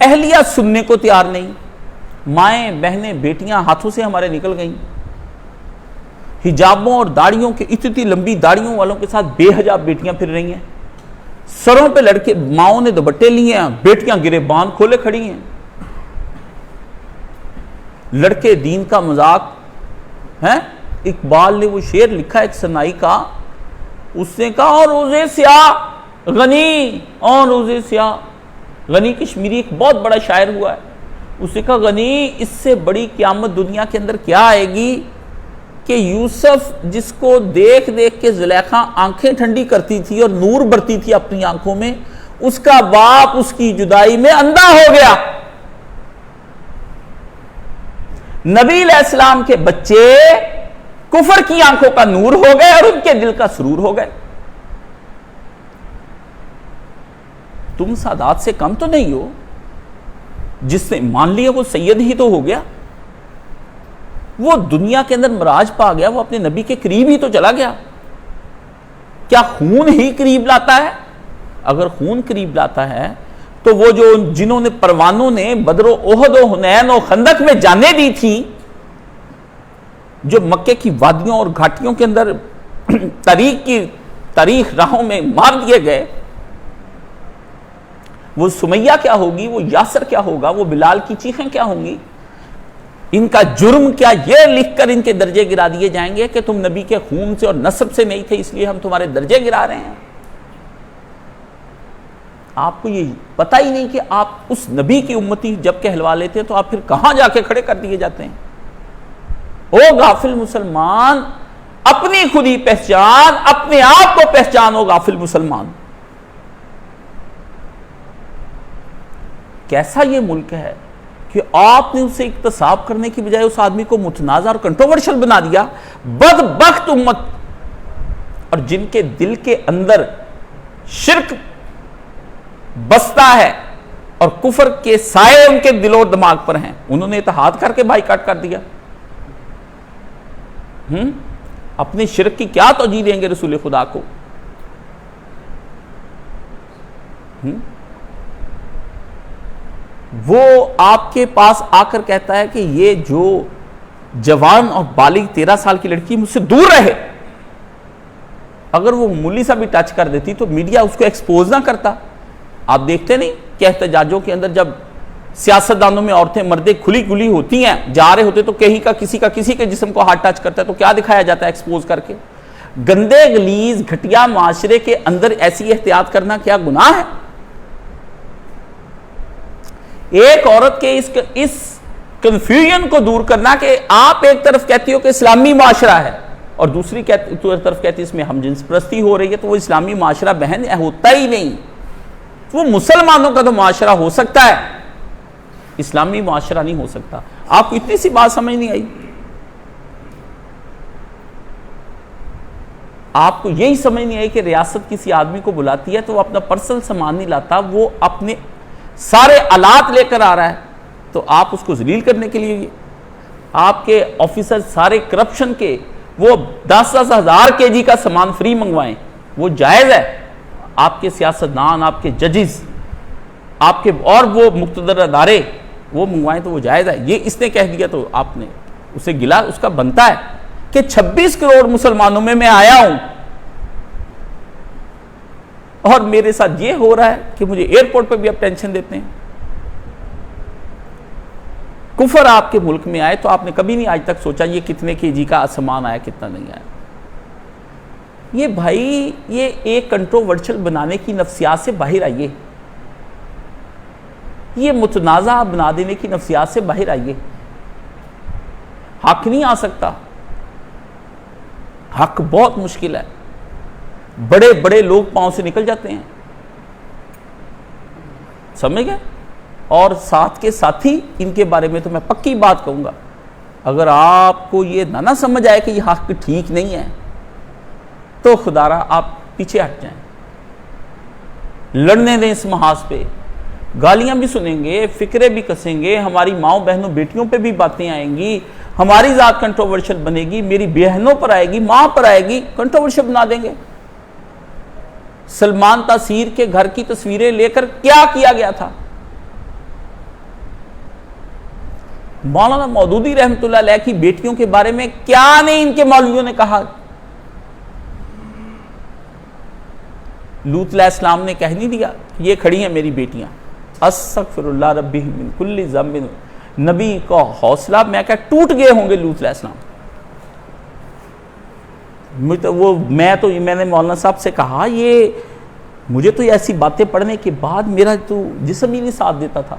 A: اہلیہ سننے کو تیار نہیں، مائیں بہنیں بیٹیاں ہاتھوں سے ہمارے نکل گئیں، حجابوں اور داڑیوں کے اتنی لمبی داڑیوں والوں کے ساتھ بے حجاب بیٹیاں پھر رہی ہیں، سروں پہ لڑکے ماؤں نے دوپٹے لیے ہیں، بیٹیاں گریبان کھولے کھڑی ہیں، لڑکے دین کا مذاق ہیں۔ اقبال نے وہ شعر لکھا ایک سنائی کا، اس نے کہا اور روزے سیاہ غنی، اور روزے سیاہ غنی کشمیری ایک بہت بڑا شاعر ہوا ہے، اس نے کہا غنی اس سے بڑی قیامت دنیا کے اندر کیا آئے گی کہ یوسف جس کو دیکھ دیکھ کے زلیخا آنکھیں ٹھنڈی کرتی تھی اور نور برتی تھی اپنی آنکھوں میں، اس کا باپ اس کی جدائی میں اندھا ہو گیا۔ نبی علیہ السلام کے بچے کفر کی آنکھوں کا نور ہو گئے اور ان کے دل کا سرور ہو گئے۔ تم سادات سے کم تو نہیں ہو، جس نے مان لیا وہ سید ہی تو ہو گیا، وہ دنیا کے اندر معراج پا گیا، وہ اپنے نبی کے قریب ہی تو چلا گیا۔ کیا خون ہی قریب لاتا ہے؟ اگر خون قریب لاتا ہے تو وہ جو جنہوں نے پروانوں نے بدر و احد و حنین و خندق میں جانیں دی تھی، جو مکے کی وادیوں اور گھاٹیوں کے اندر تاریخ راہوں میں مار دیے گئے، وہ سمیہ کیا ہوگی، وہ یاسر کیا ہوگا، وہ بلال کی چیخیں کیا ہوں گی، ان کا جرم کیا یہ لکھ کر ان کے درجے گرا دیے جائیں گے کہ تم نبی کے خون سے اور نسب سے نہیں تھے اس لیے ہم تمہارے درجے گرا رہے ہیں۔ آپ کو یہ پتہ ہی نہیں کہ آپ اس نبی کی امتی جب کہلوا لیتے ہیں تو آپ پھر کہاں جا کے کھڑے کر دیے جاتے ہیں۔ او غافل مسلمان، اپنی خودی پہچان، اپنے آپ کو پہچانو غافل مسلمان۔ کیسا یہ ملک ہے کہ آپ نے اسے اکتساب کرنے کی بجائے اس آدمی کو متنازع اور کنٹروورشل بنا دیا۔ بدبخت امت، اور جن کے دل کے اندر شرک بستا ہے اور کفر کے سائے ان کے دل و دماغ پر ہیں، انہوں نے اتحاد کر کے بائیکاٹ کر دیا۔ اپنے شرک کی کیا توجیہ دیں گے رسول خدا کو؟ وہ آپ کے پاس آ کر کہتا ہے کہ یہ جو جوان اور بالغ 13 سال کی لڑکی مجھ سے دور رہے۔ اگر وہ معمولی سا بھی ٹچ کر دیتی تو میڈیا اس کو ایکسپوز نہ کرتا۔ آپ دیکھتے نہیں کہ احتجاجوں کے اندر جب سیاستدانوں میں عورتیں مردیں کھلی کھلی ہوتی ہیں، جا رہے ہوتے تو کسی کے جسم کو ہاتھ ٹچ کرتا ہے تو کیا دکھایا جاتا ہے ایکسپوز کر کے؟ گندے غلیظ گھٹیا معاشرے کے اندر ایسی احتیاط کرنا کیا گناہ ہے؟ ایک عورت کے اس کنفیوژن کو دور کرنا کہ آپ ایک طرف کہتی ہو کہ اسلامی معاشرہ ہے اور دوسری طرف کہتی اس میں ہم جنس پرستی ہو رہی ہے، تو وہ اسلامی معاشرہ بہن ہوتا ہی نہیں۔ وہ مسلمانوں کا تو معاشرہ ہو سکتا ہے، اسلامی معاشرہ نہیں ہو سکتا۔ آپ کو اتنی سی بات سمجھ نہیں آئی؟ آپ کو یہی سمجھ نہیں آئی کہ ریاست کسی آدمی کو بلاتی ہے تو وہ اپنا پرسنل سامان نہیں لاتا، وہ اپنے سارے آلات لے کر آ رہا ہے، تو آپ اس کو ذلیل کرنے کے لیے آپ کے آفیسر سارے کرپشن کے وہ 10-10 ہزار kg کا سامان فری منگوائیں، وہ جائز ہے؟ آپ کے سیاستدان، آپ کے ججز، آپ کے اور وہ مقتدر ادارے وہ منگوائیں تو وہ جائز ہے؟ یہ اس نے کہہ دیا تو آپ نے اسے گلا اس کا بنتا ہے کہ 26 کروڑ مسلمانوں میں آیا ہوں اور میرے ساتھ یہ ہو رہا ہے کہ مجھے ایئرپورٹ پہ بھی آپ ٹینشن دیتے ہیں۔ کفر آپ کے ملک میں آئے تو آپ نے کبھی نہیں آج تک سوچا یہ کتنے kg کا سامان آیا کتنا نہیں آیا۔ یہ بھائی یہ ایک کنٹروورشل بنانے کی نفسیات سے باہر آئیے، یہ متنازع بنا دینے کی نفسیات سے باہر آئیے۔ حق نہیں آ سکتا، حق بہت مشکل ہے، بڑے بڑے لوگ پاؤں سے نکل جاتے ہیں، سمجھ گئے؟ اور ساتھ کے ساتھی ان کے بارے میں تو میں پکی بات کہوں گا، اگر آپ کو یہ نہ سمجھ آئے کہ یہ حق ٹھیک نہیں ہے تو خدا را آپ پیچھے ہٹ جائیں، لڑنے دیں اس محاذ پہ، گالیاں بھی سنیں گے، فکرے بھی کسیں گے، ہماری ماؤں بہنوں بیٹیوں پہ بھی باتیں آئیں گی، ہماری ذات کنٹروورشل بنے گی، میری بہنوں پر آئے گی، ماں پر آئے گی، کنٹروورشل بنا دیں گے۔ سلمان تاثیر کے گھر کی تصویریں لے کر کیا کیا گیا تھا؟ مولانا مودودی رحمۃ اللہ علیہ کی بیٹیوں کے بارے میں کیا نہیں ان کے مولویوں نے کہا؟ لوط علیہ السلام نے کہہ نہیں دیا یہ کھڑی ہیں میری بیٹیاں، استغفر اللہ ربی من کل ذنب۔ نبی کا حوصلہ میں کہ ٹوٹ گئے ہوں گے لوط علیہ السلام۔ میں نے مولانا صاحب سے کہا یہ مجھے تو ایسی باتیں پڑھنے کے بعد میرا تو جسم ہی نہیں ساتھ دیتا تھا،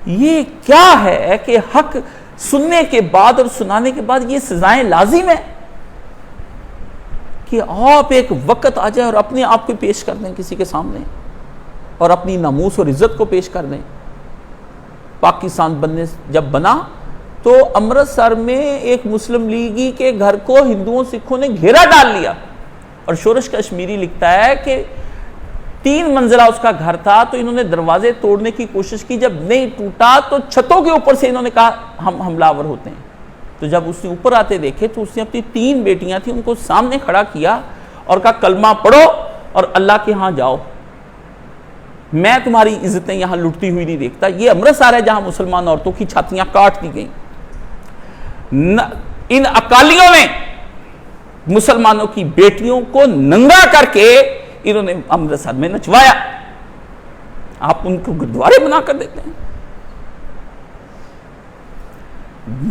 A: یہ کیا ہے کہ حق سننے کے بعد اور سنانے کے بعد یہ سزائیں لازم ہیں کہ آپ ایک وقت آ جائے اور اپنے آپ کو پیش کر دیں کسی کے سامنے اور اپنی ناموس اور عزت کو پیش کر دیں۔ پاکستان بننے جب بنا تو امرتسر میں ایک مسلم لیگی کے گھر کو ہندوؤں سکھوں نے گھیرا ڈال لیا، اور شورش کشمیری لکھتا ہے کہ 3 منزلہ اس کا گھر تھا، تو انہوں نے دروازے توڑنے کی کوشش کی، جب نہیں ٹوٹا تو چھتوں کے اوپر سے انہوں نے کہا ہم حملہ آور ہوتے ہیں۔ تو جب اس نے اوپر آتے دیکھے تو اس نے اپنی 3 بیٹیاں تھیں ان کو سامنے کھڑا کیا اور کہا کلمہ پڑھو اور اللہ کے ہاں جاؤ، میں تمہاری عزتیں یہاں لٹتی ہوئی نہیں دیکھتا۔ یہ امرتسر ہے جہاں مسلمان عورتوں کی چھاتیاں کاٹ دی گئیں۔ ان اکالیوں نے مسلمانوں کی بیٹیوں کو ننگا کر کے انہوں نے امرتسر میں نچوایا، آپ ان کو گردوارے بنا کر دیتے ہیں۔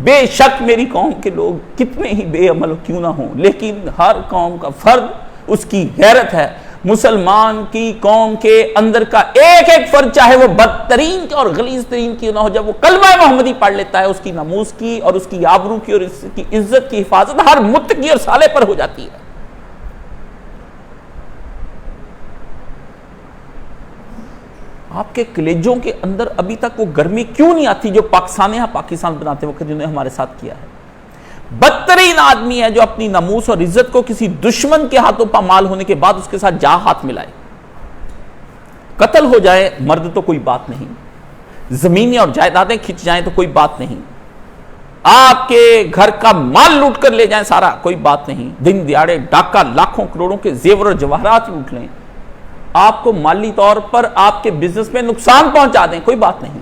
A: بے شک میری قوم کے لوگ کتنے ہی بے عمل کیوں نہ ہوں، لیکن ہر قوم کا فرد اس کی غیرت ہے۔ مسلمان کی قوم کے اندر کا ایک ایک فرد چاہے وہ بدترین اور غلیظ ترین کیوں نہ ہو، جب وہ کلمہ محمدی پڑھ لیتا ہے اس کی ناموس کی اور اس کی آبرو کی اور اس کی عزت کی حفاظت ہر متقی اور صالح پر ہو جاتی ہے۔ آپ کے کلیجوں کے اندر ابھی تک وہ گرمی کیوں نہیں آتی جو پاکستان بناتے وقت جنہوں نے ہمارے ساتھ کیا ہے؟ بدترین آدمی ہے جو اپنی ناموس اور عزت کو کسی دشمن کے ہاتھوں پامال ہونے کے بعد اس کے ساتھ جا ہاتھ ملائے۔ قتل ہو جائے مرد تو کوئی بات نہیں، زمینیں اور جائیدادیں کھنچ جائیں تو کوئی بات نہیں، آپ کے گھر کا مال لوٹ کر لے جائیں سارا، کوئی بات نہیں، دن دیہڑے ڈاکہ لاکھوں کروڑوں کے زیور اور جواہرات لوٹ لیں، آپ کو مالی طور پر آپ کے بزنس میں نقصان پہنچا دیں، کوئی بات نہیں،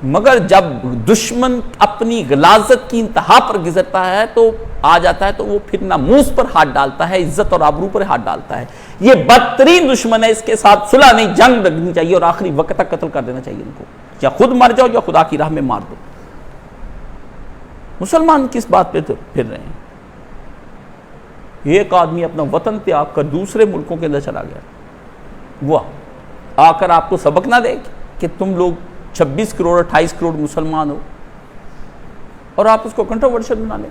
A: مگر جب دشمن اپنی غلاظت کی انتہا پر گزرتا ہے تو آ جاتا ہے تو وہ پھر ناموس پر ہاتھ ڈالتا ہے، عزت اور آبرو پر ہاتھ ڈالتا ہے۔ یہ بدترین دشمن ہے، اس کے ساتھ صلح نہیں جنگ لگنی چاہیے اور آخری وقت تک قتل کر دینا چاہیے ان کو، یا خود مر جاؤ یا خدا کی راہ میں مار دو۔ مسلمان کس بات پہ پھر رہے ہیں؟ ایک آدمی اپنا وطن تیاگ کر دوسرے ملکوں کے اندر چلا گیا، وہ آ کر آپ کو سبق نہ دے کہ تم لوگ 26 کروڑ 28 کروڑ مسلمان ہو اور آپ اس کو کنٹروورشل بنا لیں۔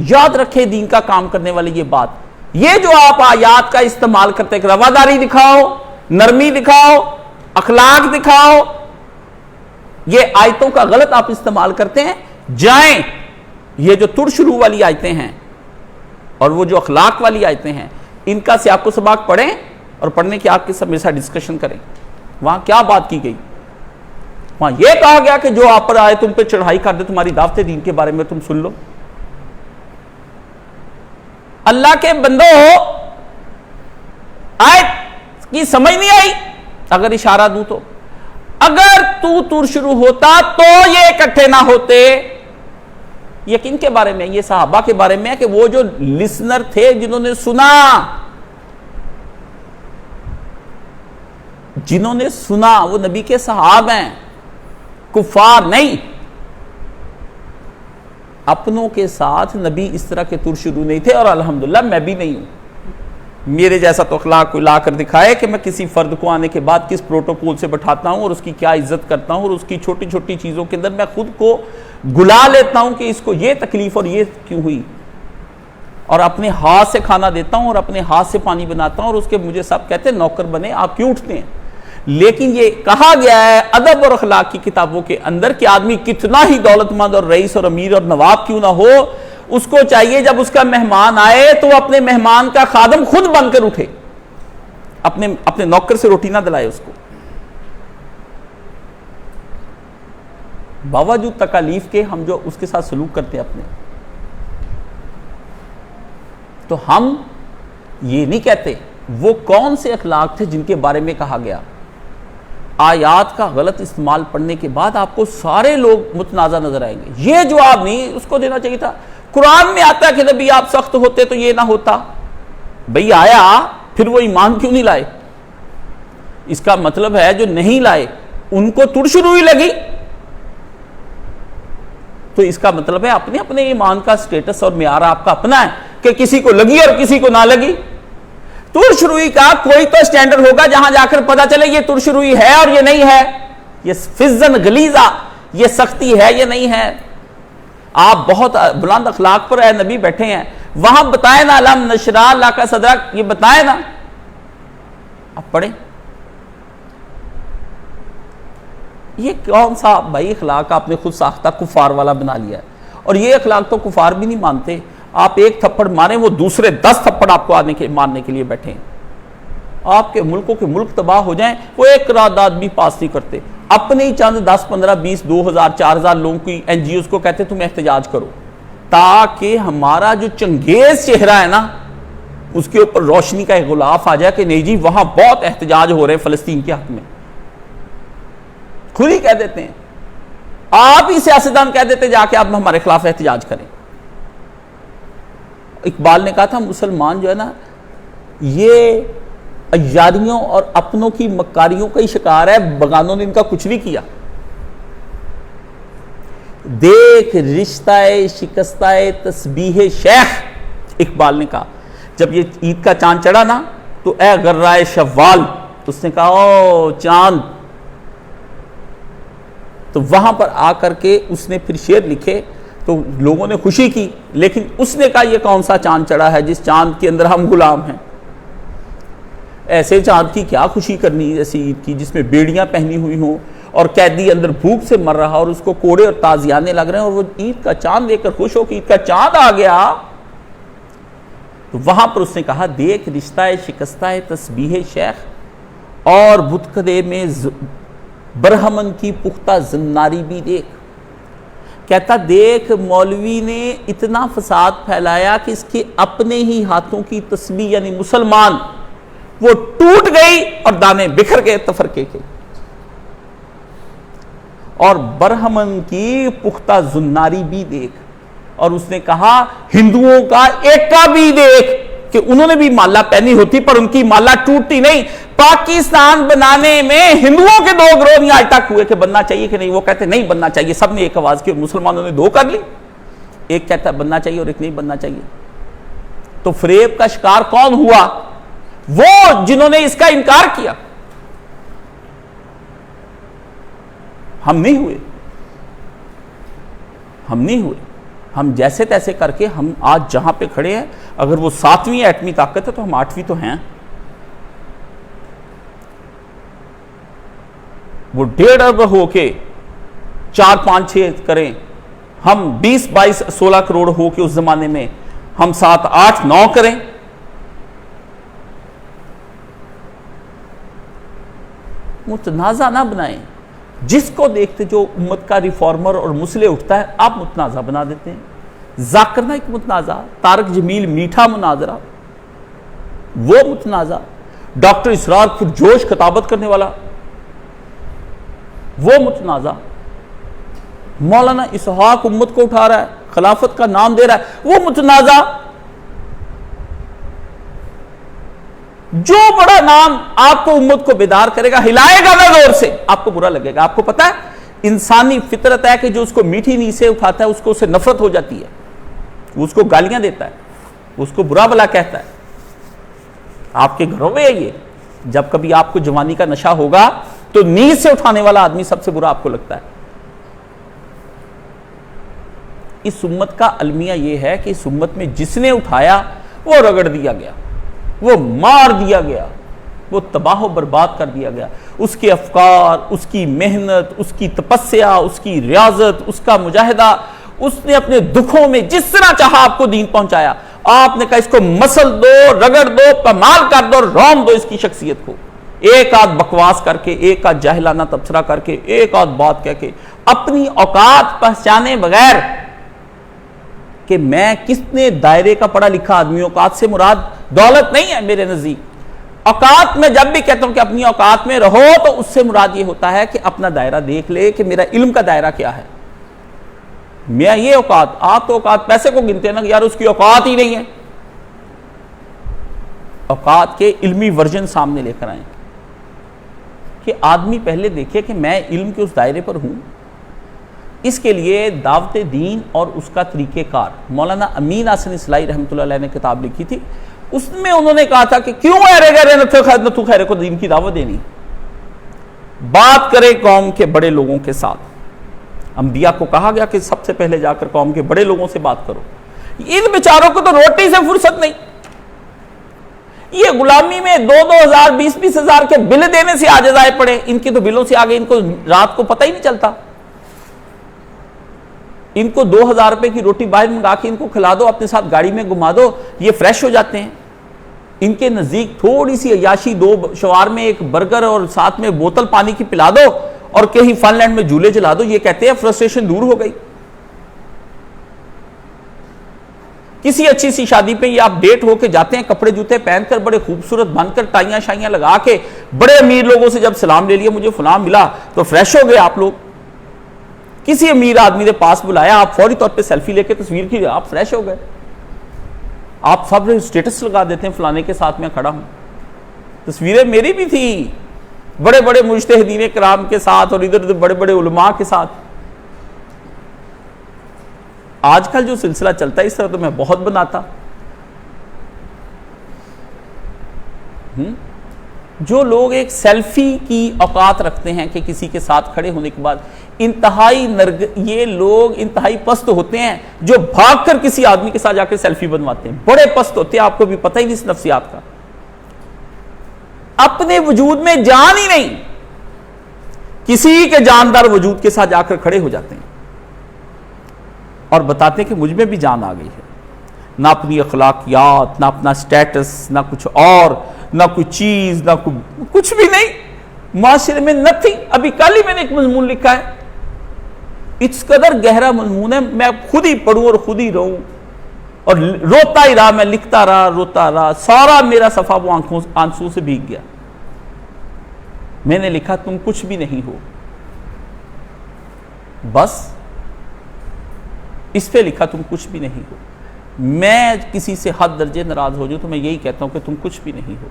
A: یاد رکھے دین کا کام کرنے والے یہ بات، یہ جو آپ آیات کا استعمال کرتے ہیں، رواداری دکھاؤ، نرمی دکھاؤ، اخلاق دکھاؤ، یہ آیتوں کا غلط آپ استعمال کرتے ہیں۔ جائیں یہ جو تر شروع والی آیتیں ہیں اور وہ جو اخلاق والی آیتیں ہیں ان کا سیاق و سباق پڑھیں اور پڑھنے کے آپ کے ساتھ میرے ساتھ ڈسکشن کریں۔ وہاں کیا بات کی گئی؟ وہاں یہ کہا گیا کہ جو آپ پر آئے تم پہ چڑھائی کر دے، تمہاری دعوت دین کے بارے میں تم سن لو۔ اللہ کے بندو آیت کی سمجھ نہیں آئی؟ اگر اشارہ دوں تو اگر تو شروع ہوتا تو یہ اکٹھے نہ ہوتے۔ یقین کے بارے میں، یہ صحابہ کے بارے میں ہے کہ وہ جو لسنر تھے جنہوں نے سنا، وہ نبی کے صحاب ہیں، کفار نہیں۔ اپنوں کے ساتھ نبی اس طرح کے تر شروع نہیں تھے، اور الحمدللہ میں بھی نہیں ہوں۔ میرے جیسا تو اخلاق کو لا کر دکھائے کہ میں کسی فرد کو آنے کے بعد کس پروٹوکول سے بٹھاتا ہوں اور اس کی کیا عزت کرتا ہوں، اور اس کی چھوٹی چھوٹی چیزوں کے اندر میں خود کو گلا لیتا ہوں کہ اس کو یہ تکلیف اور یہ کیوں ہوئی، اور اپنے ہاتھ سے کھانا دیتا ہوں اور اپنے ہاتھ سے پانی بناتا ہوں، اور اس کے مجھے سب کہتے ہیں نوکر بنے، آپ کیوں اٹھتے ہیں؟ لیکن یہ کہا گیا ہے ادب اور اخلاق کی کتابوں کے اندر کہ آدمی کتنا ہی دولت مند اور رئیس اور امیر اور نواب کیوں نہ ہو، اس کو چاہیے جب اس کا مہمان آئے تو وہ اپنے مہمان کا خادم خود بن کر اٹھے، اپنے نوکر سے روٹی نہ دلائے اس کو۔ باوجود تکالیف کے ہم جو اس کے ساتھ سلوک کرتے ہیں اپنے، تو ہم یہ نہیں کہتے وہ کون سے اخلاق تھے جن کے بارے میں کہا گیا آیات کا غلط استعمال پڑھنے کے بعد آپ کو سارے لوگ متنازع نظر آئیں گے. یہ جواب نہیں اس کو دینا چاہیے تھا. قرآن میں آتا ہے کہ نبی آپ سخت ہوتے تو یہ نہ ہوتا. بھئی آیا پھر وہ ایمان کیوں نہیں لائے؟ اس کا مطلب ہے جو نہیں لائے ان کو ترش روئی لگی، تو اس کا مطلب ہے اپنے اپنے ایمان کا سٹیٹس اور معیار آپ کا اپنا ہے کہ کسی کو لگی اور کسی کو نہ لگی. ترش روئی کا کوئی تو سٹینڈرڈ ہوگا جہاں جا کر پتا چلے یہ ترش روئی ہے اور یہ نہیں ہے، یہ فزن غلیظہ، یہ سختی ہے یہ نہیں ہے. آپ بہت بلند اخلاق پر اے نبی بیٹھے ہیں، وہاں بتائیں نا علم نشرح لک صدرک، یہ بتائیں نا، آپ پڑھیں. یہ کون سا بھائی اخلاق آپ نے خود ساختہ کفار والا بنا لیا ہے؟ اور یہ اخلاق تو کفار بھی نہیں مانتے. آپ ایک تھپڑ ماریں وہ دوسرے 10 تھپڑ آپ کو مارنے کے لیے بیٹھے ہیں. آپ کے ملکوں کے ملک تباہ ہو جائیں وہ ایک قرارداد بھی پاس نہیں کرتے. اپنے ہی چند 10 15 20 2000 4000 لوگوں کی این جی اوز کو کہتے تم احتجاج کرو، تاکہ ہمارا جو چنگیز چہرہ ہے نا اس کے اوپر روشنی کا ایک غلاف آ جائے کہ نہیں جی وہاں بہت احتجاج ہو رہے ہیں فلسطین کے حق میں. خود ہی کہہ دیتے ہیں، آپ ہی سیاستدان کہہ دیتے جا کے آپ ہمارے خلاف احتجاج کریں. اقبال نے کہا تھا مسلمان جو ہے نا یہ عیاریوں اور اپنوں کی مکاریوں کا ہی شکار ہے، بگانوں نے ان کا کچھ نہیں کیا. دیکھ رشتہ شکستہ تسبیح شیخ، اقبال نے کہا جب یہ عید کا چاند چڑھا نا تو اے غرائے شوال، اس نے کہا او چاند. تو وہاں پر آ کر کے اس نے پھر شعر لکھے تو لوگوں نے خوشی کی، لیکن اس نے کہا یہ کون سا چاند چڑھا ہے جس چاند کے اندر ہم غلام ہیں. ایسے چاند کی کیا خوشی کرنی ایسی عید کی جس میں بیڑیاں پہنی ہوئی ہوں اور قیدی اندر بھوک سے مر رہا اور اس کو کوڑے اور تازیانے لگ رہے ہیں اور وہ عید کا چاند لے کر خوش ہو کہ عید کا چاند آ گیا. تو وہاں پر اس نے کہا دیکھ رشتہ شکستہ تسبیح شیخ اور بتکدے میں برہمن کی پختہ زناری بھی دیکھ. کہتا دیکھ مولوی نے اتنا فساد پھیلایا کہ اس کے اپنے ہی ہاتھوں کی تسبیح یعنی مسلمان وہ ٹوٹ گئی اور دانے بکھر گئے تفرقے کے. اور برہمن کی پختہ زناری بھی دیکھ. اور اس نے کہا ہندوؤں کا ایک کا بھی دیکھ کہ انہوں نے بھی مالا پہنی ہوتی پر ان کی مالا ٹوٹتی نہیں. پاکستان بنانے میں ہندوؤں کے 2 گروہ نہیں آج تک ہوئے کہ بننا چاہیے کہ نہیں، وہ کہتے نہیں بننا چاہیے، سب نے ایک آواز کی، مسلمانوں نے 2 کر لی، ایک کہتا ہے بننا چاہیے اور ایک نہیں بننا چاہیے. تو فریب کا شکار کون ہوا؟ وہ جنہوں نے اس کا انکار کیا. ہم نہیں ہوئے، ہم نہیں ہوئے. ہم جیسے تیسے کر کے ہم آج جہاں پہ کھڑے ہیں، اگر وہ 7ویں ایٹمی طاقت ہے تو ہم 8ویں تو ہیں. وہ 1.5 ارب ہو کے 4 5 6 کریں، ہم 20 22 16 کروڑ ہو کے اس زمانے میں ہم 7 8 9 کریں. متنازع نہ بنائیں. جس کو دیکھتے جو امت کا ریفارمر اور مسلح اٹھتا ہے آپ متنازع بنا دیتے ہیں. ذاکر نائک متنازع، طارق جمیل میٹھا مناظرہ وہ متنازع، ڈاکٹر اسرار پرجوش خطابت کرنے والا وہ متنازع، مولانا اسحاق امت کو اٹھا رہا ہے، خلافت کا نام دے رہا ہے وہ متنازع. جو بڑا نام آپ کو امت کو بیدار کرے گا، ہلائے گا نا زور سے، آپ کو برا لگے گا. آپ کو پتا ہے انسانی فطرت ہے کہ جو اس کو میٹھی نیسے اٹھاتا ہے اس کو اسے نفرت ہو جاتی ہے، وہ اس کو گالیاں دیتا ہے، وہ اس کو برا بلا کہتا ہے. آپ کے گھروں میں ہے یہ. جب کبھی آپ کو جوانی کا نشہ ہوگا تو نیز سے اٹھانے والا آدمی سب سے برا آپ کو لگتا ہے. اس امت کا المیہ یہ ہے کہ اس امت میں جس نے اٹھایا وہ رگڑ دیا گیا، وہ مار دیا گیا، وہ تباہ و برباد کر دیا گیا. اس کے افکار، اس کی محنت، اس کی تپسیا، اس کی ریاضت، اس کا مجاہدہ، اس نے اپنے دکھوں میں جس طرح چاہا آپ کو دین پہنچایا. آپ نے کہا اس کو مسل دو، رگڑ دو، پمال کر دو، روم دو اس کی شخصیت کو. ایک آدھ بکواس کر کے، ایک آدھ جاہلانہ تبصرہ کر کے، ایک آدھ بات کہہ کے اپنی اوقات پہچانے بغیر کہ میں کتنے دائرے کا پڑھا لکھا آدمی، اوقات سے مراد دولت نہیں ہے میرے نزدیک. اوقات میں جب بھی کہتا ہوں کہ اپنی اوقات میں رہو تو اس سے مراد یہ ہوتا ہے کہ اپنا دائرہ دیکھ لے کہ میرا علم کا دائرہ کیا ہے. میں یہ اوقات، آپ تو اوقات پیسے کو گنتے ہیں نا یار اس کی اوقات ہی نہیں ہے. اوقات کے علمی ورژن سامنے لے کر آئیں کہ آدمی پہلے دیکھے کہ میں علم کے اس دائرے پر ہوں. اس کے لیے دعوت دین اور اس کا طریقہ کار، مولانا امین حسن اصلاحی رحمۃ اللہ علیہ نے کتاب لکھی تھی، اس میں انہوں نے کہا تھا کہ کیوں نتو خیر کو دین کی دعوت دینی. بات کرے قوم کے بڑے لوگوں کے ساتھ. انبیاء کو کہا گیا کہ سب سے پہلے جا کر قوم کے بڑے لوگوں سے بات کرو. ان بیچاروں کو تو روٹی سے فرصت نہیں. یہ غلامی میں 2,000 20,000 کے بل دینے سے عاجز آئے پڑے. ان کے تو بلوں سے آگے ان کو رات کو پتہ ہی نہیں چلتا. ان کو 2,000 روپے کی روٹی باہر منگا کے ان کو کھلا دو، اپنے ساتھ گاڑی میں گھما دو، یہ فریش ہو جاتے ہیں. ان کے نزدیک تھوڑی سی عیاشی، 2 شوار میں ایک برگر اور ساتھ میں بوتل پانی کی پلا دو اور کہیں فن لینڈ میں جھولے چلا دو، یہ کہتے ہیں فرسٹریشن دور ہو گئی. کسی اچھی سی شادی پہ یہ آپ ڈیٹ ہو کے جاتے ہیں، کپڑے جوتے پہن کر بڑے خوبصورت بن کر ٹائیاں شائیاں لگا کے، بڑے امیر لوگوں سے جب سلام لے لیا مجھے فلاں ملا تو فریش ہو گئے آپ لوگ. کسی امیر آدمی نے پاس بلایا، آپ فوری طور پہ سیلفی لے کے تصویر کی، آپ فریش ہو گئے. آپ سب اسٹیٹس لگا دیتے ہیں فلانے کے ساتھ میں کھڑا ہوں. تصویریں میری بھی تھی بڑے بڑے مجتہدین کرام کے ساتھ اور ادھر ادھر بڑے بڑے علماء کے ساتھ. آج کل جو سلسلہ چلتا ہے اس طرح تو میں بہت بناتا. جو لوگ ایک سیلفی کی اوقات رکھتے ہیں کہ کسی کے ساتھ کھڑے ہونے کے بعد یہ لوگ انتہائی پست ہوتے ہیں جو بھاگ کر کسی آدمی کے ساتھ جا کے سیلفی بنواتے ہیں. بڑے پست ہوتے ہیں، آپ کو بھی پتہ ہی نہیں اس نفسیات کا. اپنے وجود میں جان ہی نہیں، کسی کے جاندار وجود کے ساتھ جا کر کھڑے ہو جاتے ہیں اور بتاتے ہیں کہ مجھ میں بھی جان آ گئی ہے. نہ اپنی اخلاقیات، نہ اپنا سٹیٹس، نہ کچھ اور، نہ کوئی چیز، نہ کچھ بھی نہیں. معاشرے میں نتھنگ. ابھی کل ہی میں نے ایک مضمون لکھا ہے، اس قدر گہرا مضمون ہے، میں خود ہی پڑھوں اور خود ہی رہوں اور روتا ہی رہا. میں لکھتا رہا، روتا رہا، سارا میرا صفحہ وہ آنسو سے بھیگ گیا. میں نے لکھا تم کچھ بھی نہیں ہو. بس اس پہ لکھا تم کچھ بھی نہیں ہو. میں کسی سے حد درجے ناراض ہو جاؤں تو میں یہی کہتا ہوں کہ تم کچھ بھی نہیں ہو.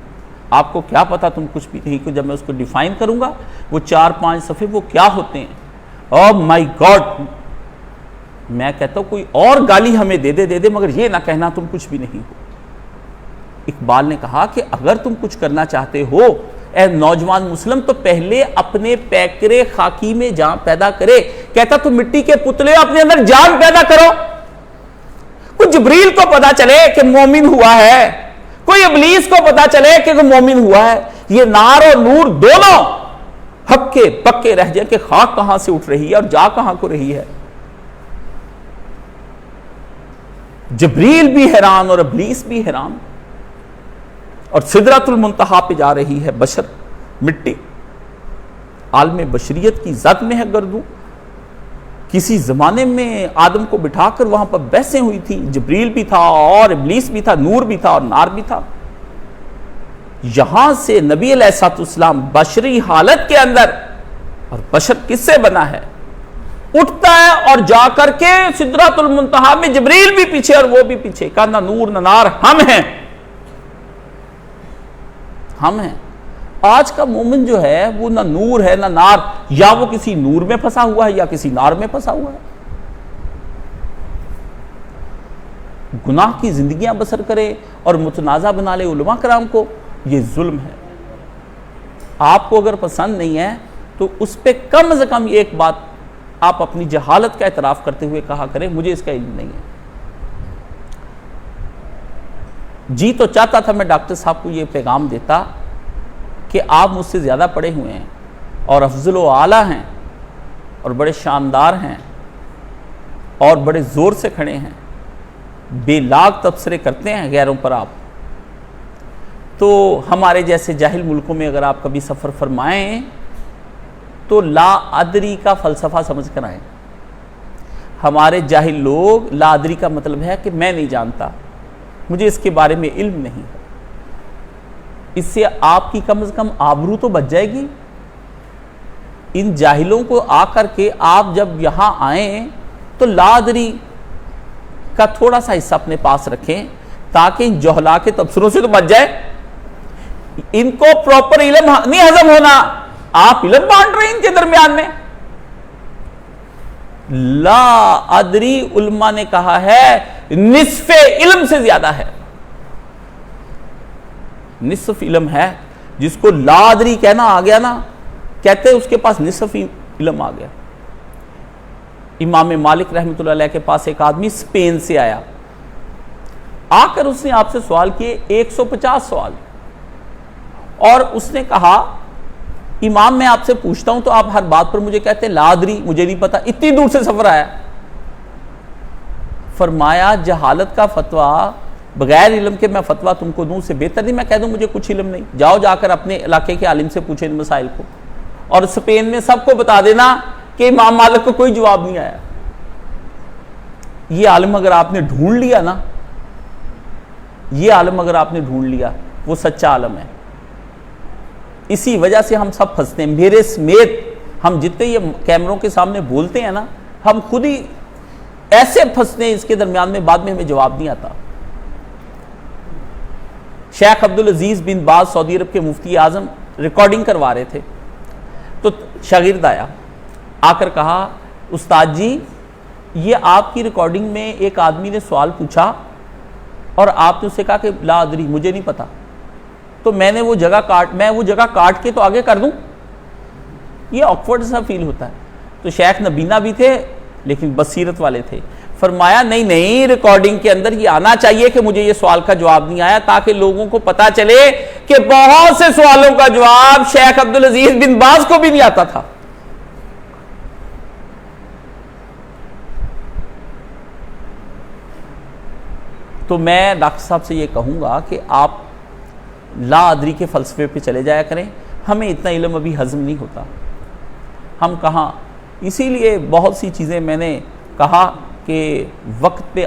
A: آپ کو کیا پتا تم کچھ بھی نہیں ہو. جب میں اس کو ڈیفائن کروں گا وہ 4-5 صفحے وہ کیا ہوتے ہیں. اوہ مائی گاڈ، میں کہتا ہوں کوئی اور گالی ہمیں دے دے مگر یہ نہ کہنا تم کچھ بھی نہیں ہو. اقبال نے کہا کہ اگر تم کچھ کرنا چاہتے ہو اے نوجوان مسلم تو پہلے اپنے پیکرے خاکی میں جان پیدا کرے. کہتا تم مٹی کے پتلے اپنے اندر جان پیدا کرو. کوئی جبریل کو پتا چلے کہ مومن ہوا ہے، کوئی ابلیس کو پتا چلے کہ وہ مومن ہوا ہے. یہ نار اور نور دونوں ہکے پکے رہ جائیں کہ خاک کہاں سے اٹھ رہی ہے اور جا کہاں کو رہی ہے. جبریل بھی حیران اور ابلیس بھی حیران. اور سدرۃ المنتہا پہ جا رہی ہے بشر، مٹی. عالم بشریت کی زد میں ہے گردوں. کسی زمانے میں آدم کو بٹھا کر وہاں پر بحثیں ہوئی تھی. جبریل بھی تھا اور ابلیس بھی تھا، نور بھی تھا اور نار بھی تھا. یہاں سے نبی علیہ الصلوۃ والسلام بشری حالت کے اندر، اور بشر کس سے بنا ہے، اٹھتا ہے اور جا کر کے سدرۃ المنتہا میں جبریل بھی پیچھے اور وہ بھی پیچھے. کہا نہ نور نہ نار، ہم ہیں. ہم ہیں. آج کا مومن جو ہے وہ نہ نور ہے نہ نار. یا وہ کسی نور میں پھنسا ہوا ہے یا کسی نار میں پھنسا ہوا ہے. گناہ کی زندگیاں بسر کرے اور متنازع بنا لے علماء کرام کو، یہ ظلم ہے. آپ کو اگر پسند نہیں ہے تو اس پہ کم از کم ایک بات آپ اپنی جہالت کا اعتراف کرتے ہوئے کہا کریں مجھے اس کا علم نہیں ہے. جی تو چاہتا تھا میں ڈاکٹر صاحب کو یہ پیغام دیتا کہ آپ مجھ سے زیادہ پڑھے ہوئے ہیں اور افضل و اعلیٰ ہیں اور بڑے شاندار ہیں اور بڑے زور سے کھڑے ہیں، بے لاگ تبصرے کرتے ہیں غیروں پر آپ. تو ہمارے جیسے جاہل ملکوں میں اگر آپ کبھی سفر فرمائیں تو لا ادری کا فلسفہ سمجھ کر آئیں. ہمارے جاہل لوگ لا ادری کا مطلب ہے کہ میں نہیں جانتا، مجھے اس کے بارے میں علم نہیں ہے. اس سے آپ کی کم از کم آبرو تو بچ جائے گی. ان جاہلوں کو آ کر کے آپ جب یہاں آئیں تو لا ادری کا تھوڑا سا حصہ اپنے پاس رکھیں تاکہ ان جہلا کے تبصروں سے تو بچ جائے. ان کو پراپر علم نہیں ہضم ہونا، آپ علم بانٹ رہے ہیں ان کے درمیان میں. لا ادری علماء نے کہا ہے نصف علم سے زیادہ ہے. نصف علم ہے. جس کو لا ادری کہنا آ گیا نا، کہتے ہیں اس کے پاس نصف علم آ گیا. امام مالک رحمۃ اللہ علیہ کے پاس ایک آدمی اسپین سے آیا، آ کر اس نے آپ سے سوال کیے 150 سوال، اور اس نے کہا امام میں آپ سے پوچھتا ہوں تو آپ ہر بات پر مجھے کہتے ہیں لا ادری، مجھے نہیں پتا. اتنی دور سے سفر آیا. فرمایا جہالت کا فتویٰ، بغیر علم کے میں فتویٰ تم کو دوں سے بہتر نہیں میں کہہ دوں مجھے کچھ علم نہیں. جاؤ جا کر اپنے علاقے کے عالم سے پوچھیں ان مسائل کو، اور اسپین میں سب کو بتا دینا کہ امام مالک کو کوئی جواب نہیں آیا. یہ عالم اگر آپ نے ڈھونڈ لیا نا، یہ عالم اگر آپ نے ڈھونڈ لیا، وہ سچا عالم ہے. اسی وجہ سے ہم سب پھنستے ہیں، میرے سمیت. ہم جتنے یہ کیمروں کے سامنے بولتے ہیں نا، ہم خود ہی ایسے پھنستے ہیں اس کے درمیان میں، بعد میں ہمیں جواب نہیں آتا. شیخ عبدالعزیز بن باز سعودی عرب کے مفتی اعظم ریکارڈنگ کروا رہے تھے، تو شاگرد آیا، آ کر کہا استاد جی یہ آپ کی ریکارڈنگ میں ایک آدمی نے سوال پوچھا اور آپ نے اسے کہا کہ لا ادری، مجھے نہیں پتا، تو میں وہ جگہ کاٹ کے تو آگے کر دوں. یہ آکورڈ سا فیل ہوتا ہے. تو شیخ نبینا بھی تھے لیکن بصیرت والے تھے. فرمایا نہیں، ریکارڈنگ کے اندر یہ آنا چاہیے کہ مجھے یہ سوال کا جواب نہیں آیا، تاکہ لوگوں کو پتا چلے کہ بہت سے سوالوں کا جواب شیخ عبدالعزیز بن باز کو بھی نہیں آتا تھا. تو میں ڈاکٹر صاحب سے یہ کہوں گا کہ آپ لا ادری کے فلسفے پہ چلے جایا کریں. ہمیں اتنا علم ابھی ہضم نہیں ہوتا. ہم کہاں، اسی لیے بہت سی چیزیں میں نے کہا کہ وقت پہ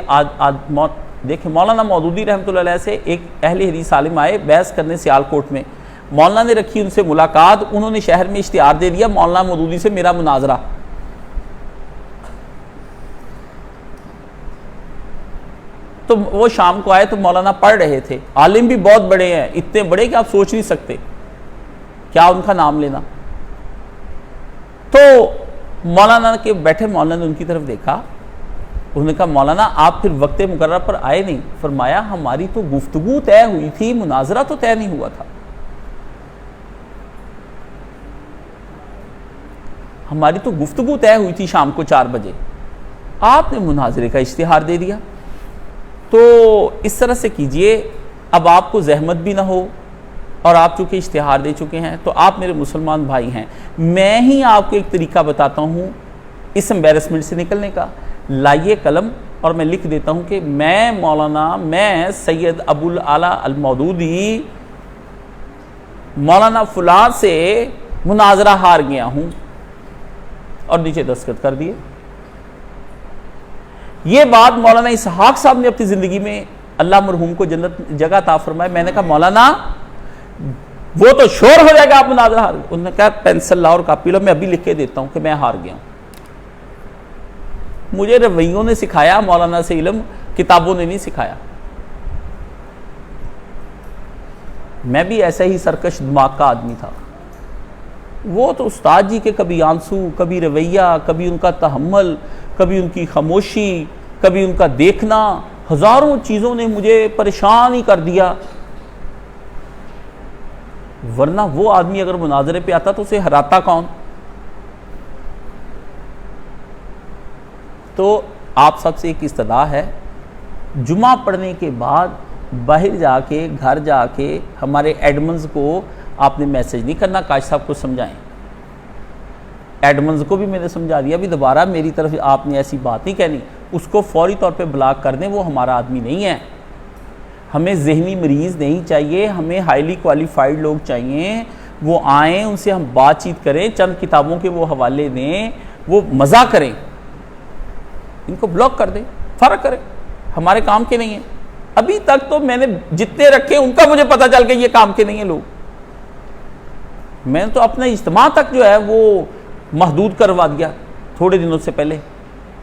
A: دیکھیں مولانا مودودی رحمۃ اللہ علیہ سے ایک اہل حدیث عالم آئے بحث کرنے سیالکوٹ میں. مولانا نے رکھی ان سے ملاقات، انہوں نے شہر میں اشتہار دے دیا مولانا مودودی سے میرا مناظرہ. تو وہ شام کو آئے تو مولانا پڑھ رہے تھے. عالم بھی بہت بڑے ہیں، اتنے بڑے کہ آپ سوچ نہیں سکتے کیا ان کا نام لینا. تو مولانا کے بیٹھے، مولانا نے ان کی طرف دیکھا، انہوں نے کہا مولانا آپ پھر وقت مقررہ پر آئے نہیں. فرمایا ہماری تو گفتگو طے ہوئی تھی، مناظرہ تو طے نہیں ہوا تھا. ہماری تو گفتگو طے ہوئی تھی شام کو 4 بجے، آپ نے مناظرے کا اشتہار دے دیا. تو اس طرح سے کیجئے، اب آپ کو زحمت بھی نہ ہو، اور آپ چونکہ اشتہار دے چکے ہیں تو آپ میرے مسلمان بھائی ہیں، میں ہی آپ کو ایک طریقہ بتاتا ہوں اس امبیرسمنٹ سے نکلنے کا. لائیے قلم اور میں لکھ دیتا ہوں کہ میں سید ابو الاعلی المودودی مولانا فلاں سے مناظرہ ہار گیا ہوں، اور نیچے دستخط کر دیے. یہ بات مولانا اسحاق صاحب نے اپنی زندگی میں، اللہ مرحوم کو جنت جگہ عطا فرمائے. میں نے کہا مولانا وہ تو شور ہو جائے گا آپ مناظرہ ہار گئے. انہوں نے کہا پینسل لاؤ اور کاپی لو، میں ابھی لکھ کے دیتا ہوں کہ میں ہار گیا ہوں. مجھے رویوں نے سکھایا مولانا سے علم، کتابوں نے نہیں سکھایا. میں بھی ایسا ہی سرکش دماغ کا آدمی تھا. وہ تو استاد جی کے کبھی آنسو، کبھی رویہ، کبھی ان کا تحمل، کبھی ان کی خاموشی، کبھی ان کا دیکھنا، ہزاروں چیزوں نے مجھے پریشان ہی کر دیا. ورنہ وہ آدمی اگر مناظرے پہ آتا تو اسے ہراتا کون؟ تو آپ سب سے ایک استدعا ہے، جمعہ پڑھنے کے بعد باہر جا کے، گھر جا کے ہمارے ایڈمنز کو آپ نے میسج نہیں کرنا، کاش صاحب کو سمجھائیں. ایڈمنز کو بھی میں نے سمجھا دیا، بھی دوبارہ میری طرف آپ نے ایسی بات نہیں کہنی. اس کو فوری طور پہ بلاک کر دیں، وہ ہمارا آدمی نہیں ہے. ہمیں ذہنی مریض نہیں چاہیے، ہمیں ہائیلی کوالیفائڈ لوگ چاہیے. وہ آئیں, ان سے ہم بات چیت کریں, چند کتابوں کے وہ حوالے دیں, وہ مزہ کریں, ان کو بلاک کر دیں, فرق کریں, ہمارے کام کے نہیں ہیں. ابھی تک تو میں نے جتنے رکھے ان کا مجھے پتا چل کے یہ کام کے نہیں ہیں لوگ. میں نے تو اپنے اجتماع تک جو ہے وہ محدود کروا دیا تھوڑے دنوں سے پہلے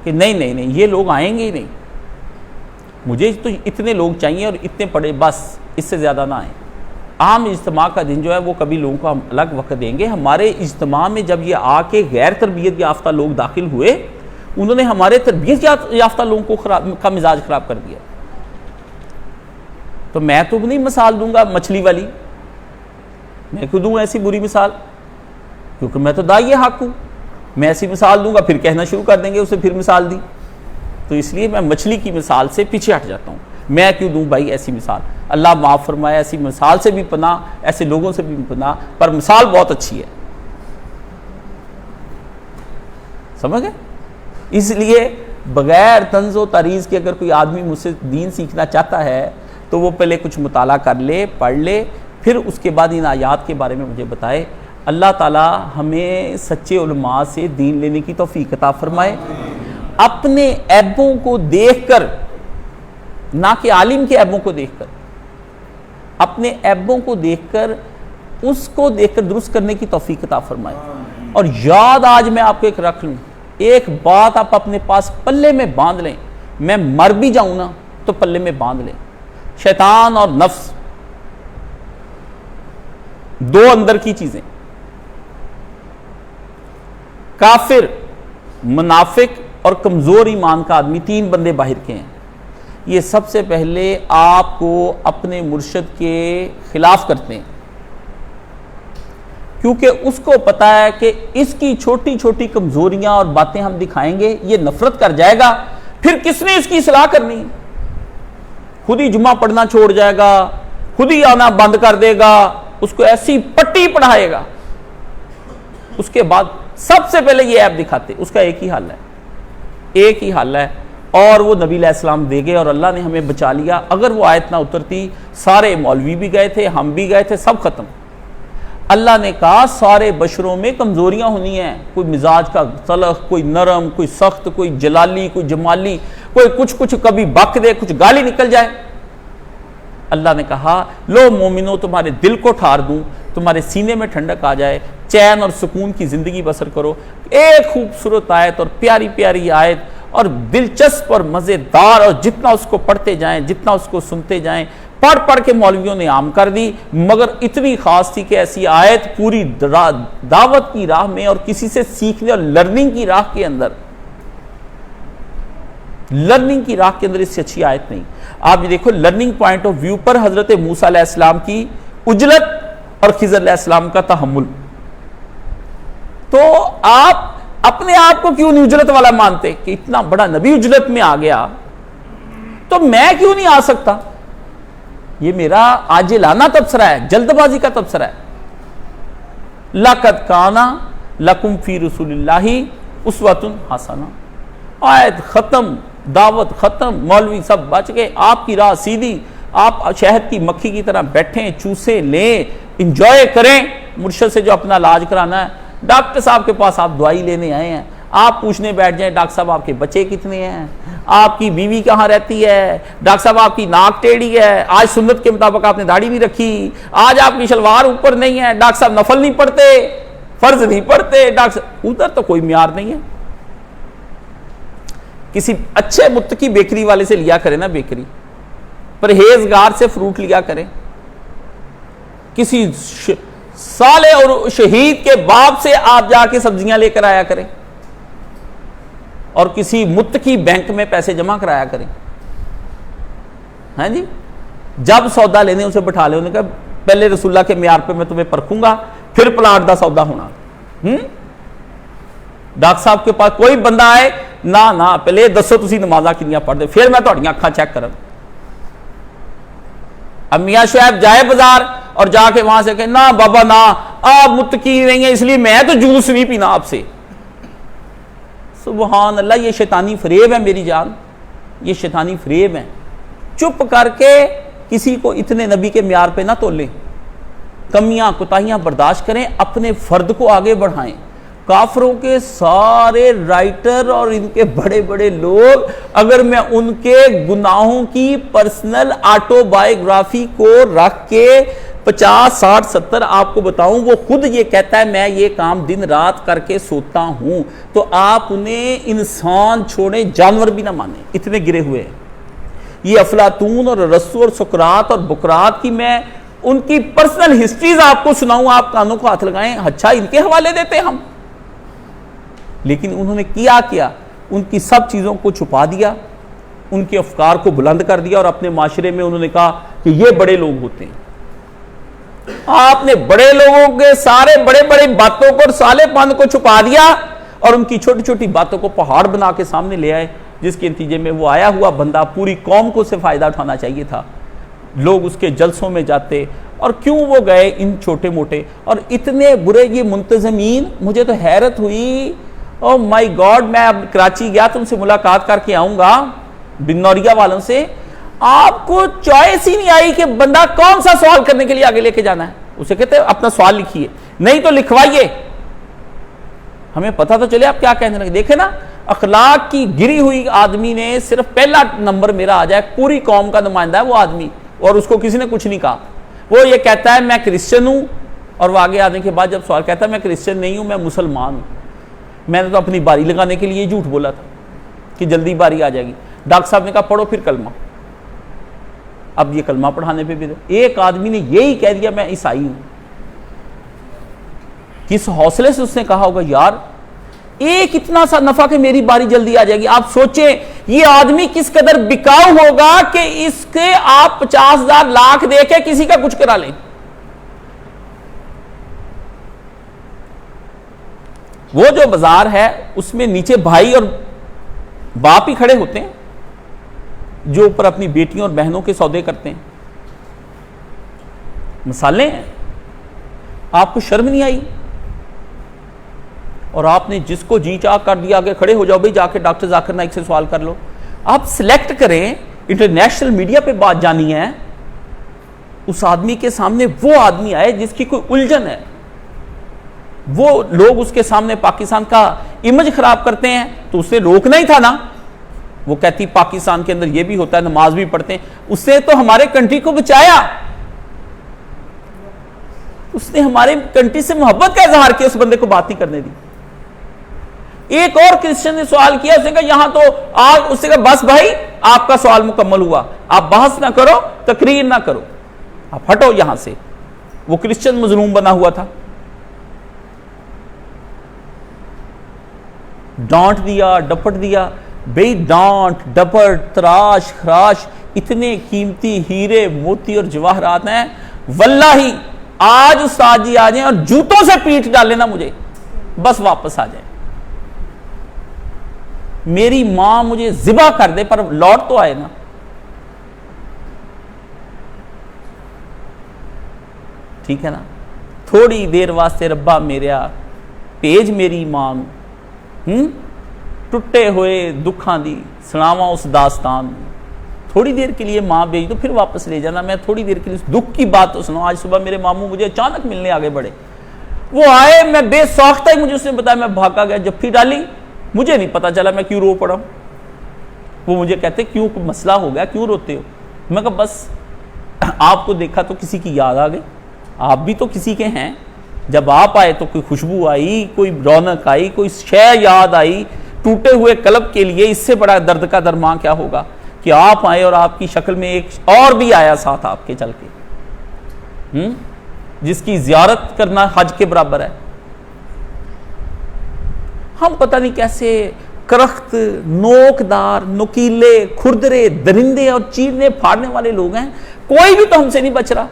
A: کہ نہیں یہ لوگ آئیں گے ہی نہیں, مجھے تو اتنے لوگ چاہیے اور اتنے پڑے, بس اس سے زیادہ نہ آئیں. عام اجتماع کا دن جو ہے وہ کبھی لوگوں کو ہم الگ وقت دیں گے. ہمارے اجتماع میں جب یہ آ کے غیر تربیت یافتہ لوگ داخل ہوئے, انہوں نے ہمارے تربیت یافتہ لوگوں کا مزاج خراب کر دیا. تو میں تو نہیں مثال دوں گا مچھلی والی, میں کیوں دوں ایسی بری مثال, کیونکہ میں تو داعی حق ہوں. میں ایسی مثال دوں گا پھر کہنا شروع کر دیں گے اسے پھر مثال دی, تو اس لیے میں مچھلی کی مثال سے پیچھے ہٹ جاتا ہوں. میں کیوں دوں بھائی ایسی مثال, اللہ معاف فرمائے, ایسی مثال سے بھی پناہ, ایسے لوگوں سے بھی پناہ, پر مثال بہت اچھی ہے, سمجھ گئے. اس لیے بغیر طنز و تریز کے اگر کوئی آدمی مجھ سے دین سیکھنا چاہتا ہے تو وہ پہلے کچھ مطالعہ کر لے, پڑھ لے, پھر اس کے بعد ان آیات کے بارے میں مجھے بتائے. اللہ تعالی ہمیں سچے علماء سے دین لینے کی توفیق عطا فرمائے. اپنے عیبوں کو دیکھ کر, نہ کہ عالم کے عیبوں کو دیکھ کر, اپنے عیبوں کو دیکھ کر, اس کو دیکھ کر درست کرنے کی توفیق عطا فرمائے. اور یاد آج میں آپ کو ایک رکھ لوں, ایک بات آپ اپنے پاس پلے میں باندھ لیں, میں مر بھی جاؤں نا تو پلے میں باندھ لیں. شیطان اور نفس دو اندر کی چیزیں, کافر, منافق اور کمزور ایمان کا آدمی, تین بندے باہر کے ہیں. یہ سب سے پہلے آپ کو اپنے مرشد کے خلاف کرتے ہیں, کیونکہ اس کو پتا ہے کہ اس کی چھوٹی چھوٹی کمزوریاں اور باتیں ہم دکھائیں گے یہ نفرت کر جائے گا, پھر کس نے اس کی اصلاح کرنی, خود ہی جمعہ پڑھنا چھوڑ جائے گا, خود ہی آنا بند کر دے گا, اس کو ایسی پٹی پڑھائے گا. اس کے بعد سب سے پہلے یہ ایپ دکھاتے, اس کا ایک ہی حل ہے, ایک ہی حل ہے, اور وہ نبی علیہ السلام دے گئے, اور اللہ نے ہمیں بچا لیا. اگر وہ آیت نہ اترتی, سارے مولوی بھی گئے تھے, ہم بھی گئے تھے, سب ختم. اللہ نے کہا سارے بشروں میں کمزوریاں ہونی ہیں, کوئی مزاج کا تلخ, کوئی نرم, کوئی سخت, کوئی جلالی, کوئی جمالی, کوئی کچھ کبھی بک دے, کچھ گالی نکل جائے. اللہ نے کہا لو مومنو تمہارے دل کو ٹھار دوں, تمہارے سینے میں ٹھنڈک آ جائے, چین اور سکون کی زندگی بسر کرو. ایک خوبصورت آیت اور پیاری پیاری آیت اور دلچسپ اور مزیدار, اور جتنا اس کو پڑھتے جائیں, جتنا اس کو سنتے جائیں, پڑھ کے مولویوں نے عام کر دی. مگر اتنی خاص تھی کہ ایسی آیت پوری دعوت کی راہ میں اور کسی سے سیکھنے اور لرننگ کی راہ کے اندر, لرننگ کی راہ کے اندر اس سے اچھی آیت نہیں. آپ یہ دیکھو لرننگ پوائنٹ آف ویو پر حضرت موسیٰ علیہ السلام کی عجلت اور خضر علیہ السلام کا تحمل. تو آپ اپنے آپ کو کیوں نہیں عجلت والا مانتے کہ اتنا بڑا نبی عجلت میں آ گیا, تو میں کیوں نہیں آ سکتا؟ یہ میرا عاجلانہ تبصرہ ہے, جلد بازی کا تبصرہ ہے. لَقَدْ كَانَ لَكُمْ فِي رَسُولِ اللَّهِ أُسْوَةٌ حَسَنَةٌ. آیت ختم, دعوت ختم, مولوی سب بچ گئے, آپ کی راہ سیدھی, آپ شہد کی مکھی کی طرح بیٹھیں, چوسیں, لیں, انجوائے کریں. مرشد سے جو اپنا علاج کرانا ہے, ڈاکٹر صاحب کے پاس آپ دوائی لینے آئے ہیں, آپ پوچھنے بیٹھ جائیں ڈاکٹر صاحب آپ کے بچے کتنے ہیں, آپ کی بیوی کہاں رہتی ہے, ڈاکٹر صاحب آپ کی ناک ٹیڑھی ہے, آج سنت کے مطابق آپ نے داڑھی نہیں رکھی, آج آپ کی شلوار اوپر نہیں ہے, ڈاکٹر صاحب نفل نہیں پڑھتے, فرض نہیں پڑھتے, ڈاکٹر صاحب ادھر تو کوئی معیار نہیں ہے. کسی اچھے متقی بیکری والے سے لیا کرے نا بیکری, پرہیزگار سے فروٹ لیا کرے, کسی صالح اور شہید کے باپ سے آپ جا کے سبزیاں لے کر آیا کریں, اور کسی متقی بینک میں پیسے جمع کرایا کریں. ہاں جی, جب سودا لینے اسے بٹھا لے, انہوں نے کہا پہلے رسول اللہ کے معیار پہ میں تمہیں پرکھوں گا, پھر پلاٹ دا سودا ہونا. ڈاکٹر صاحب کے پاس کوئی بندہ آئے, نہ پہلے دسو تسی نمازاں کنیاں پڑھ دے, پھر میں تہاڈیاں اکھاں چیک کروں. اب میاں شعیب جائے بازار اور جا کے وہاں سے کہ نہ بابا نہ, آپ متقی نہیں ہیں اس لیے میں تو جوس نہیں پینا آپ سے. سبحان اللہ, یہ شیطانی فریب ہے میری جان, یہ شیطانی فریب ہے. چپ کر کے کسی کو اتنے نبی کے معیار پہ نہ تولیں, کمیاں کوتاہیاں برداشت کریں، اپنے فرد کو آگے بڑھائیں۔ کافروں کے سارے رائٹر اور ان کے بڑے بڑے لوگ، اگر میں ان کے گناہوں کی پرسنل آٹو بائیوگرافی کو رکھ کے 50 60 70 آپ کو بتاؤں، وہ خود یہ کہتا ہے میں یہ کام دن رات کر کے سوتا ہوں، تو آپ انہیں انسان چھوڑیں، جانور بھی نہ مانیں، اتنے گرے ہوئے ہیں۔ یہ افلاطون اور ارسطو اور سقراط اور بقراط کی میں ان کی پرسنل ہسٹریز آپ کو سناؤں، آپ کانوں کو ہاتھ لگائیں، اچھا ان کے حوالے دیتے ہم۔ لیکن انہوں نے کیا ان کی سب چیزوں کو چھپا دیا، ان کے افکار کو بلند کر دیا، اور اپنے معاشرے میں انہوں نے کہا کہ یہ بڑے لوگ ہوتے ہیں۔ آپ نے بڑے لوگوں کے سارے بڑے بڑے باتوں کو اور سالے پن کو چھپا دیا، اور ان کی چھوٹی چھوٹی باتوں کو پہاڑ بنا کے سامنے لے آئے، جس کے نتیجے میں وہ آیا ہوا بندہ پوری قوم کو سے فائدہ اٹھانا چاہیے تھا، لوگ اس کے جلسوں میں جاتے، اور کیوں وہ گئے ان چھوٹے موٹے اور اتنے برے یہ منتظمین۔ مجھے تو حیرت ہوئی، او مائی گاڈ، میں اب کراچی گیا، تم سے ملاقات کر کے آؤں گا بنوریا والوں سے، آپ کو چوائس ہی نہیں آئی کہ بندہ کون سا سوال کرنے کے لیے آگے لے کے جانا ہے۔ اسے کہتے ہیں اپنا سوال لکھیے، نہیں تو لکھوائیے، ہمیں پتہ تو چلے آپ کیا کہنے لگے۔ دیکھیں نا، اخلاق کی گری ہوئی آدمی نے صرف پہلا نمبر میرا آ جائے، پوری قوم کا نمائندہ ہے وہ آدمی، اور اس کو کسی نے کچھ نہیں کہا۔ وہ یہ کہتا ہے میں کرسچن ہوں، اور وہ آگے آنے کے بعد جب سوال کہتا ہے میں کرسچن نہیں ہوں، میں مسلمان ہوں، میں نے تو اپنی باری لگانے کے لیے جھوٹ بولا تھا کہ جلدی باری آ جائے گی۔ ڈاکٹر صاحب نے کہا پڑھو پھر کلمہ، اب یہ کلمہ پڑھانے پہ بھی ایک آدمی نے یہی کہہ دیا میں عیسائی ہوں۔ کس حوصلے سے اس نے کہا ہوگا یار، ایک اتنا سا نفع کہ میری باری جلدی آ جائے گی۔ آپ سوچیں یہ آدمی کس قدر بکاؤ ہوگا کہ اس کے آپ 50,000 لاکھ دے کے کسی کا کچھ کرا لیں۔ وہ جو بازار ہے اس میں نیچے بھائی اور باپ ہی کھڑے ہوتے ہیں جو اوپر اپنی بیٹیوں اور بہنوں کے سودے کرتے ہیں، مثالیں ہیں۔ آپ کو شرم نہیں آئی؟ اور آپ نے جس کو جی چاہ کر دیا کہ کھڑے ہو جاؤ بھائی، جا کے ڈاکٹر ذاکر نائک سے سوال کر لو۔ آپ سلیکٹ کریں، انٹرنیشنل میڈیا پہ بات جانی ہے، اس آدمی کے سامنے وہ آدمی آئے جس کی کوئی الجھن ہے، وہ لوگ اس کے سامنے پاکستان کا امیج خراب کرتے ہیں، تو اسے روکنا ہی تھا نا۔ وہ کہتی پاکستان کے اندر یہ بھی ہوتا ہے، نماز بھی پڑھتے ہیں، اس سے تو ہمارے کنٹری کو بچایا، اس نے ہمارے کنٹری سے محبت کا اظہار کیا، اس بندے کو بات نہیں کرنے دی۔ ایک اور کرسچن نے سوال کیا، اس نے کہا یہاں تو آج، اس نے کہا بس بھائی آپ کا سوال مکمل ہوا، آپ بحث نہ کرو، تقریر نہ کرو، آپ ہٹو یہاں سے۔ وہ کرسچن مظلوم بنا ہوا تھا، ڈانٹ دیا، ڈپٹ دیا۔ بھئی ڈانٹ ڈپٹ تراش خراش، اتنے قیمتی ہیرے موتی اور جواہرات ہیں، واللہ آج استاد جی آ جائیں اور جوتوں سے پیٹ ڈالیں نا مجھے، بس واپس آ جائیں، میری ماں مجھے ذبح کر دے پر لوٹ تو آئے نا۔ ٹھیک ہے نا، تھوڑی دیر واسطے ربا میرا پیج میری ماں، ٹوٹے ہوئے دکھاں دی سناواں اس داستان، تھوڑی دیر کے لیے ماں بھیج دو پھر واپس لے جانا، میں تھوڑی دیر کے لیے اس دکھ کی بات تو سنو۔ آج صبح میرے ماموں مجھے اچانک ملنے آگے بڑھے، وہ آئے، میں بے ساختہ ہی مجھے اس نے بتایا، میں بھاگا گیا، جب پھر ڈالی مجھے نہیں پتا چلا میں کیوں رو پڑا ہوں۔ وہ مجھے کہتے کیوں مسئلہ ہو گیا، کیوں روتے ہو؟ میں کہا بس آپ کو دیکھا تو کسی کی یاد آ گئی، آپ بھی تو کسی کے ہیں، جب آپ آئے تو کوئی خوشبو آئی، کوئی رونق آئی، کوئی شے یاد آئی، ٹوٹے ہوئے قلب کے لیے اس سے بڑا درد کا درماں کیا ہوگا کہ آپ آئے اور آپ کی شکل میں ایک اور بھی آیا ساتھ آپ کے چل کے، جس کی زیارت کرنا حج کے برابر ہے۔ ہم پتہ نہیں کیسے کرخت، نوکدار، نکیلے، کھردرے، درندے اور چیرنے پھاڑنے والے لوگ ہیں، کوئی بھی تو ہم سے نہیں بچ رہا،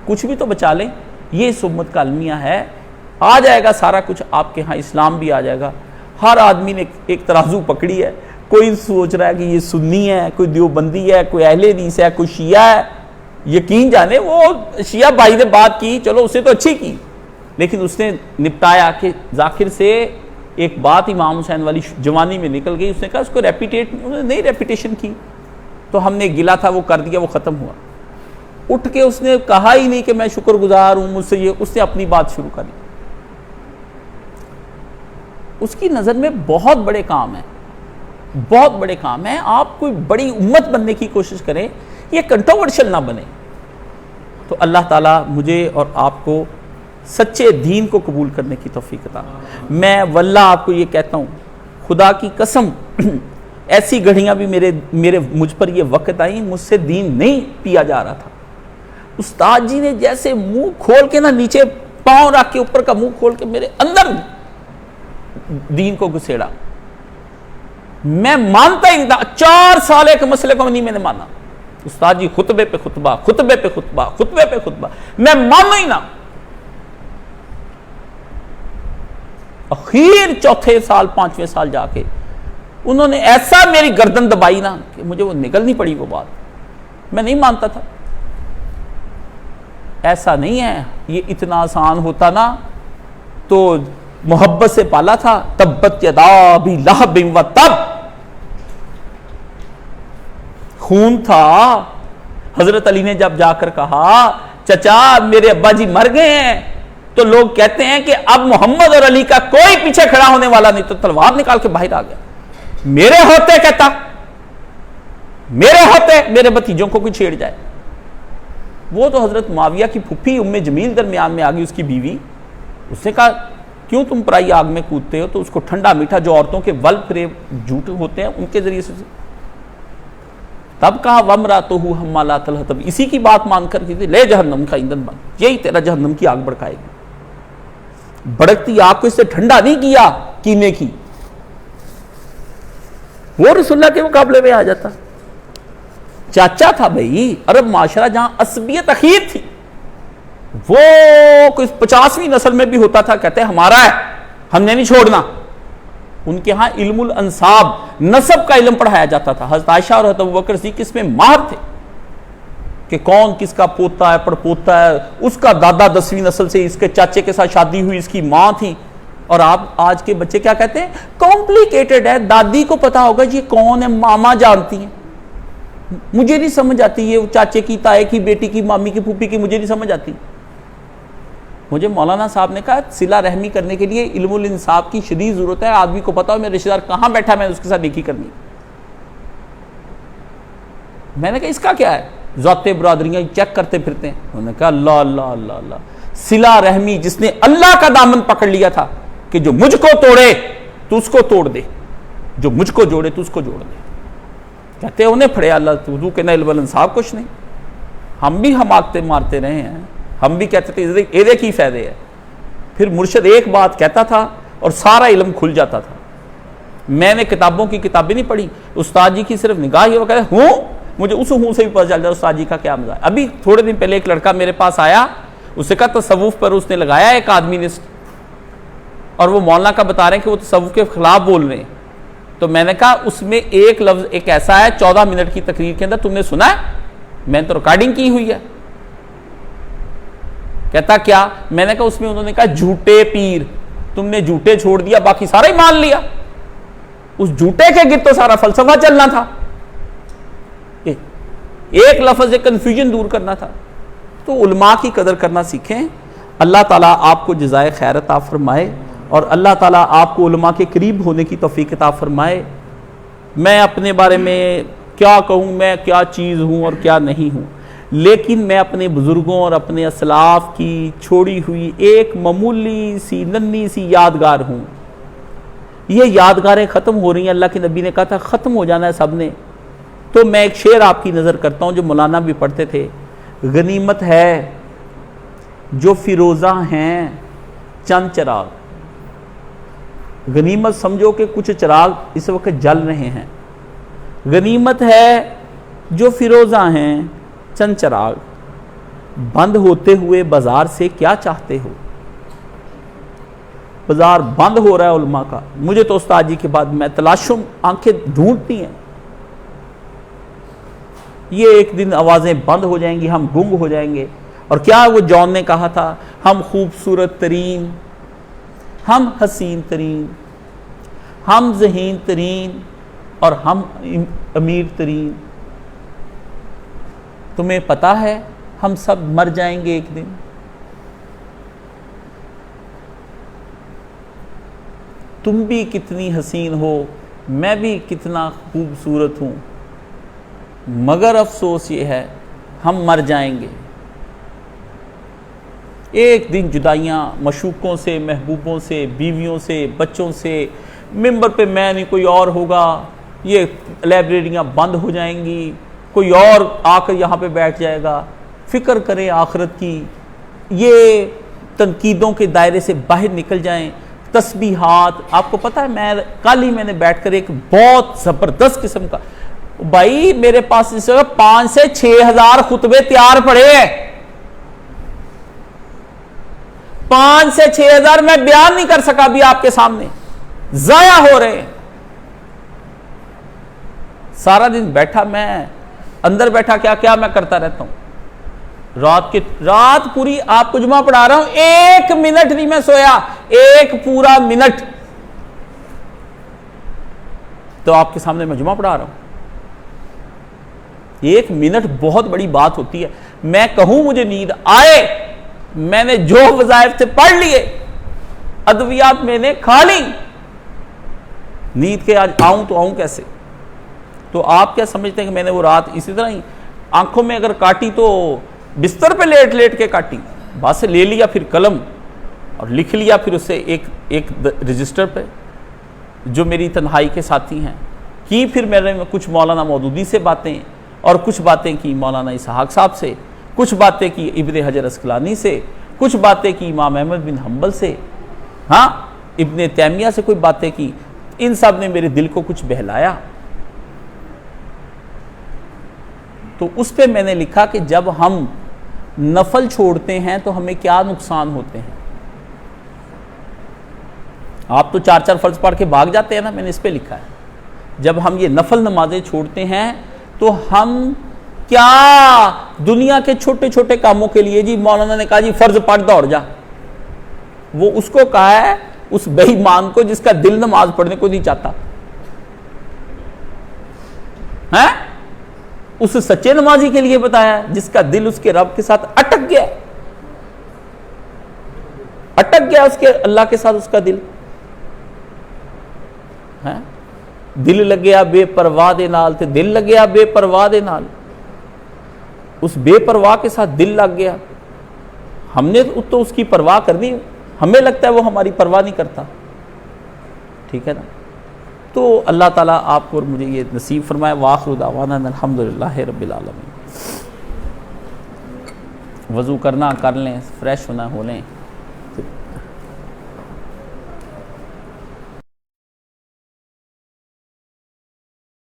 A: کچھ بھی تو بچا لیں۔ یہ اس امت کا المیہ ہے، آ جائے گا سارا کچھ آپ کے ہاں، اسلام بھی آ جائے گا۔ ہر آدمی نے ایک ترازو پکڑی ہے، کوئی سوچ رہا ہے کہ یہ سنی ہے، کوئی دیوبندی ہے، کوئی اہل حدیث ہے، کوئی شیعہ ہے۔ یقین جانے وہ شیعہ بھائی نے بات کی، چلو اسے تو اچھی کی، لیکن اس نے نپٹایا کہ ذاکر سے ایک بات امام حسین والی جوانی میں نکل گئی، اس نے کہا اس کو ریپیٹیشن کی، تو ہم نے گلا تھا وہ کر دیا، وہ ختم ہوا۔ اٹھ کے اس نے کہا ہی نہیں کہ میں شکر گزار ہوں مجھ سے یہ، اس نے اپنی بات شروع کر دی. اس کی نظر میں بہت بڑے کام ہیں، بہت بڑے کام ہیں. آپ کوئی بڑی امت بننے کی کوشش کریں، یہ کنٹروورشل نہ بنے. تو اللہ تعالیٰ مجھے اور آپ کو سچے دین کو قبول کرنے کی توفیق عطا. میں واللہ آپ کو یہ کہتا ہوں، خدا کی قسم، ایسی گھڑیاں بھی مجھ پر یہ وقت آئیں مجھ سے دین نہیں پیا جا رہا تھا. استاد جی نے جیسے منہ کھول کے نا، نیچے پاؤں رکھ کے اوپر کا منہ کھول کے میرے اندر دین کو گھسیڑا. میں مانتا ہی نہیں تھا. 4 سال ایک مسئلے کو نہیں میں نے مانا. استاد جی خطبے پہ خطبہ، خطبے پہ خطبہ، خطبے پہ خطبہ، میں مانا ہی نہ. اخیر 4 سال 5ویں سال جا کے انہوں نے ایسا میری گردن دبائی نا کہ مجھے وہ نکلنی پڑی وہ بات. میں نہیں مانتا تھا. ایسا نہیں ہے، یہ اتنا آسان ہوتا نا تو محبت سے پالا تھا. تبت یدا ابی لہب و تب، خون تھا. حضرت علی نے جب جا کر کہا چچا میرے ابا جی مر گئے ہیں، تو لوگ کہتے ہیں کہ اب محمد اور علی کا کوئی پیچھے کھڑا ہونے والا نہیں، تو تلوار نکال کے باہر آ گیا. میرے ہوتے کہتا، میرے ہوتے میرے بھتیجوں کو کوئی چھیڑ جائے. وہ تو حضرت معاویہ کی پھپھی ام جمیل درمیان میں آ گئی، اس کی بیوی. اس نے کہا کیوں تم پرائی آگ میں کودتے ہو؟ تو اس کو ٹھنڈا میٹھا جو عورتوں کے ول فریب جھوٹ ہوتے ہیں ان کے ذریعے سے تب کہا وَامْرَأَتُهُ حَمَّالَةَ الْحَطَبِ، اسی کی بات مان کر کے لے جہنم کا ایندھن بن، یہی تیرا جہنم کی آگ بڑکائے گی. بڑکتی آگ کو اس سے ٹھنڈا نہیں کیا کینے کی. وہ رسول اللہ کے مقابلے میں آ جاتا. چاچا تھا بھائی. عرب معاشرہ جہاں عصبیت اخیر تھی، وہ کوئی 50ویں نسل میں بھی ہوتا تھا کہتے ہیں ہمارا ہے، ہم نے نہیں چھوڑنا. ان کے ہاں علم الانساب، نسب کا علم پڑھایا جاتا تھا. حضرت عائشہ اور حضرت ابوبکر صدیق اس میں ماہر تھے کہ کون کس کا پوتا ہے، پڑپوتا ہے. اس کا دادا 10ویں نسل سے اس کے چاچے کے ساتھ شادی ہوئی، اس کی ماں تھی. اور آپ آج کے بچے کیا کہتے ہیں؟ کمپلیکیٹڈ ہے. دادی کو پتا ہوگا یہ کون ہے، ماما جانتی ہیں. مجھے نہیں سمجھ آتی یہ چاچے کی، تائے کی، بیٹی کی، مامی کی، پھوپھی کی، مجھے نہیں سمجھ آتی. مجھے مولانا صاحب نے کہا صلہ رحمی کرنے کے لیے علم الانصاف کی شدید ضرورت ہے. آدمی کو پتا ہو میرا رشتہ دار کہاں بیٹھا، میں اس کے ساتھ نیکی کرنی. میں نے کہا اس کا کیا ہے؟ ذاتِ برادریاں چیک کرتے پھرتے ہیں. انہوں نے کہا اللہ اللہ اللہ اللہ. صلہ رحمی جس نے اللہ کا دامن پکڑ لیا تھا کہ جو مجھ کو توڑے تو اس کو توڑ دے، جو مجھ کو جوڑے تو اس کو جوڑ دے. کہتے انہیں پڑھے اللہ تو کہ نہ علم الانصاف کچھ نہیں. ہم بھی حماقتیں مارتے رہے ہیں، ہم بھی کہتے تھے ایدے کی فائدے ہے. پھر مرشد ایک بات کہتا تھا اور سارا علم کھل جاتا تھا. میں نے کتابوں کی کتابیں نہیں پڑھی، استاد جی کی صرف نگاہ ہی. وہ کہتے ہوں، مجھے اس ہوں سے بھی پتہ چل جائے استاد جی کا کیا مزاج. ابھی تھوڑے دن پہلے ایک لڑکا میرے پاس آیا، اس سے کہا تصوف پر اس نے لگایا ایک آدمی نے، اور وہ مولانا کا بتا رہے ہیں کہ وہ تصوف کے خلاف بول رہے ہیں. تو میں نے کہا اس میں ایک لفظ ایک ایسا ہے 14 منٹ کی تقریر کے اندر تم نے سنا ہے؟ میں نے تو ریکارڈنگ کی ہوئی ہے. کہتا کیا؟ میں نے کہا اس میں انہوں نے کہا جھوٹے پیر. تم نے جھوٹے چھوڑ دیا، باقی سارا ہی مان لیا. اس جھوٹے کے گرد تو سارا فلسفہ چلنا تھا. ایک لفظ ایک کنفیوژن دور کرنا تھا. تو علماء کی قدر کرنا سیکھیں. اللہ تعالیٰ آپ کو جزائے خیر عطا فرمائے، اور اللہ تعالیٰ آپ کو علماء کے قریب ہونے کی توفیق عطا فرمائے. میں اپنے بارے میں کیا کہوں، میں کیا چیز ہوں اور کیا نہیں ہوں، لیکن میں اپنے بزرگوں اور اپنے اسلاف کی چھوڑی ہوئی ایک معمولی سی ننھی سی یادگار ہوں. یہ یادگاریں ختم ہو رہی ہیں. اللہ کے نبی نے کہا تھا ختم ہو جانا ہے سب نے. تو میں ایک شعر آپ کی نظر کرتا ہوں جو مولانا بھی پڑھتے تھے. غنیمت ہے جو فیروزہ ہیں چند چراغ. غنیمت سمجھو کہ کچھ چراغ اس وقت جل رہے ہیں. غنیمت ہے جو فیروزہ ہیں چند چراغ. بند ہوتے ہوئے بازار سے کیا چاہتے ہو؟ بازار بند ہو رہا ہے علماء کا. مجھے تو استاد جی کے بعد میں تلاشوں آنکھیں ڈھونڈتی ہیں. یہ ایک دن آوازیں بند ہو جائیں گی، ہم گنگ ہو جائیں گے. اور کیا وہ جون نے کہا تھا، ہم خوبصورت ترین، ہم حسین ترین، ہم ذہین ترین، اور ہم امیر ترین. تمہیں پتا ہے ہم سب مر جائیں گے ایک دن. تم بھی کتنی حسین ہو، میں بھی کتنا خوبصورت ہوں، مگر افسوس یہ ہے ہم مر جائیں گے. ایک دن جدائیاں معشوقوں سے، محبوبوں سے، بیویوں سے، بچوں سے، ممبر پہ میں نہیں کوئی اور ہوگا، یہ لائبریریاں بند ہو جائیں گی، کوئی اور آ کر یہاں پہ بیٹھ جائے گا. فکر کریں آخرت کی، یہ تنقیدوں کے دائرے سے باہر نکل جائیں. تسبیحات، آپ کو پتہ ہے کل ہی میں نے بیٹھ کر ایک بہت زبردست قسم کا، بھائی میرے پاس اس وقت 5 سے 6 ہزار خطبے تیار پڑے ہیں. 5 سے 6 ہزار میں بیان نہیں کر سکا بھی آپ کے سامنے، ضائع ہو رہے ہیں. سارا دن بیٹھا میں اندر بیٹھا کیا میں کرتا رہتا ہوں. رات پوری آپ کو جمعہ پڑھا رہا ہوں، 1 منٹ نہیں میں سویا، 1 پورا منٹ. تو آپ کے سامنے میں جمعہ پڑھا رہا ہوں. 1 منٹ بہت بڑی بات ہوتی ہے. میں کہوں مجھے نیند آئے، میں نے جو وظائف سے پڑھ لیے، ادویات میں نے کھا لی، نیند کے آج آؤں تو آؤں کیسے؟ تو آپ کیا سمجھتے ہیں کہ میں نے وہ رات اسی طرح ہی آنکھوں میں اگر کاٹی تو بستر پہ لیٹ کے کاٹی؟ بس لے لیا پھر قلم اور لکھ لیا پھر اسے ایک رجسٹر پہ، جو میری تنہائی کے ساتھی ہیں کی. پھر میں نے کچھ مولانا مودودی سے باتیں، اور کچھ باتیں کی مولانا اسحاق صاحب سے، کچھ باتیں کی ابن حجر عسقلانی سے، کچھ باتیں کی امام احمد بن حنبل سے، ہاں ابن تیمیہ سے کوئی باتیں کی. ان سب نے میرے دل کو کچھ بہلایا. تو اس پہ میں نے لکھا کہ جب ہم نفل چھوڑتے ہیں تو ہمیں کیا نقصان ہوتے ہیں. آپ تو 4 فرض پڑھ کے بھاگ جاتے ہیں نا، میں نے اس پہ لکھا ہے جب ہم یہ نفل نمازیں چھوڑتے ہیں تو ہم کیا دنیا کے چھوٹے چھوٹے کاموں کے لیے، جی مولانا نے کہا جی فرض پڑھ دوڑ جا، وہ اس کو کہا ہے اس بے ایمان کو جس کا دل نماز پڑھنے کو نہیں چاہتا ہے. اس سچے نمازی کے لیے بتایا جس کا دل اس کے رب کے ساتھ اٹک گیا اس کے اللہ کے ساتھ، اس کا دل ہے. دل لگیا بے پرواہ دے نال تے دل لگیا بے پرواہ دے نال. اس بے پرواہ کے ساتھ دل لگ گیا. ہم نے تو اس کی پرواہ کرنی، ہمیں لگتا ہے وہ ہماری پرواہ نہیں کرتا. ٹھیک ہے نا. تو اللہ تعالیٰ آپ کو اور مجھے یہ نصیب فرمائے. وآخر دعوانا الحمدللہ رب العالمین. وضو کرنا کر لیں، فریش ہونا ہو لیں.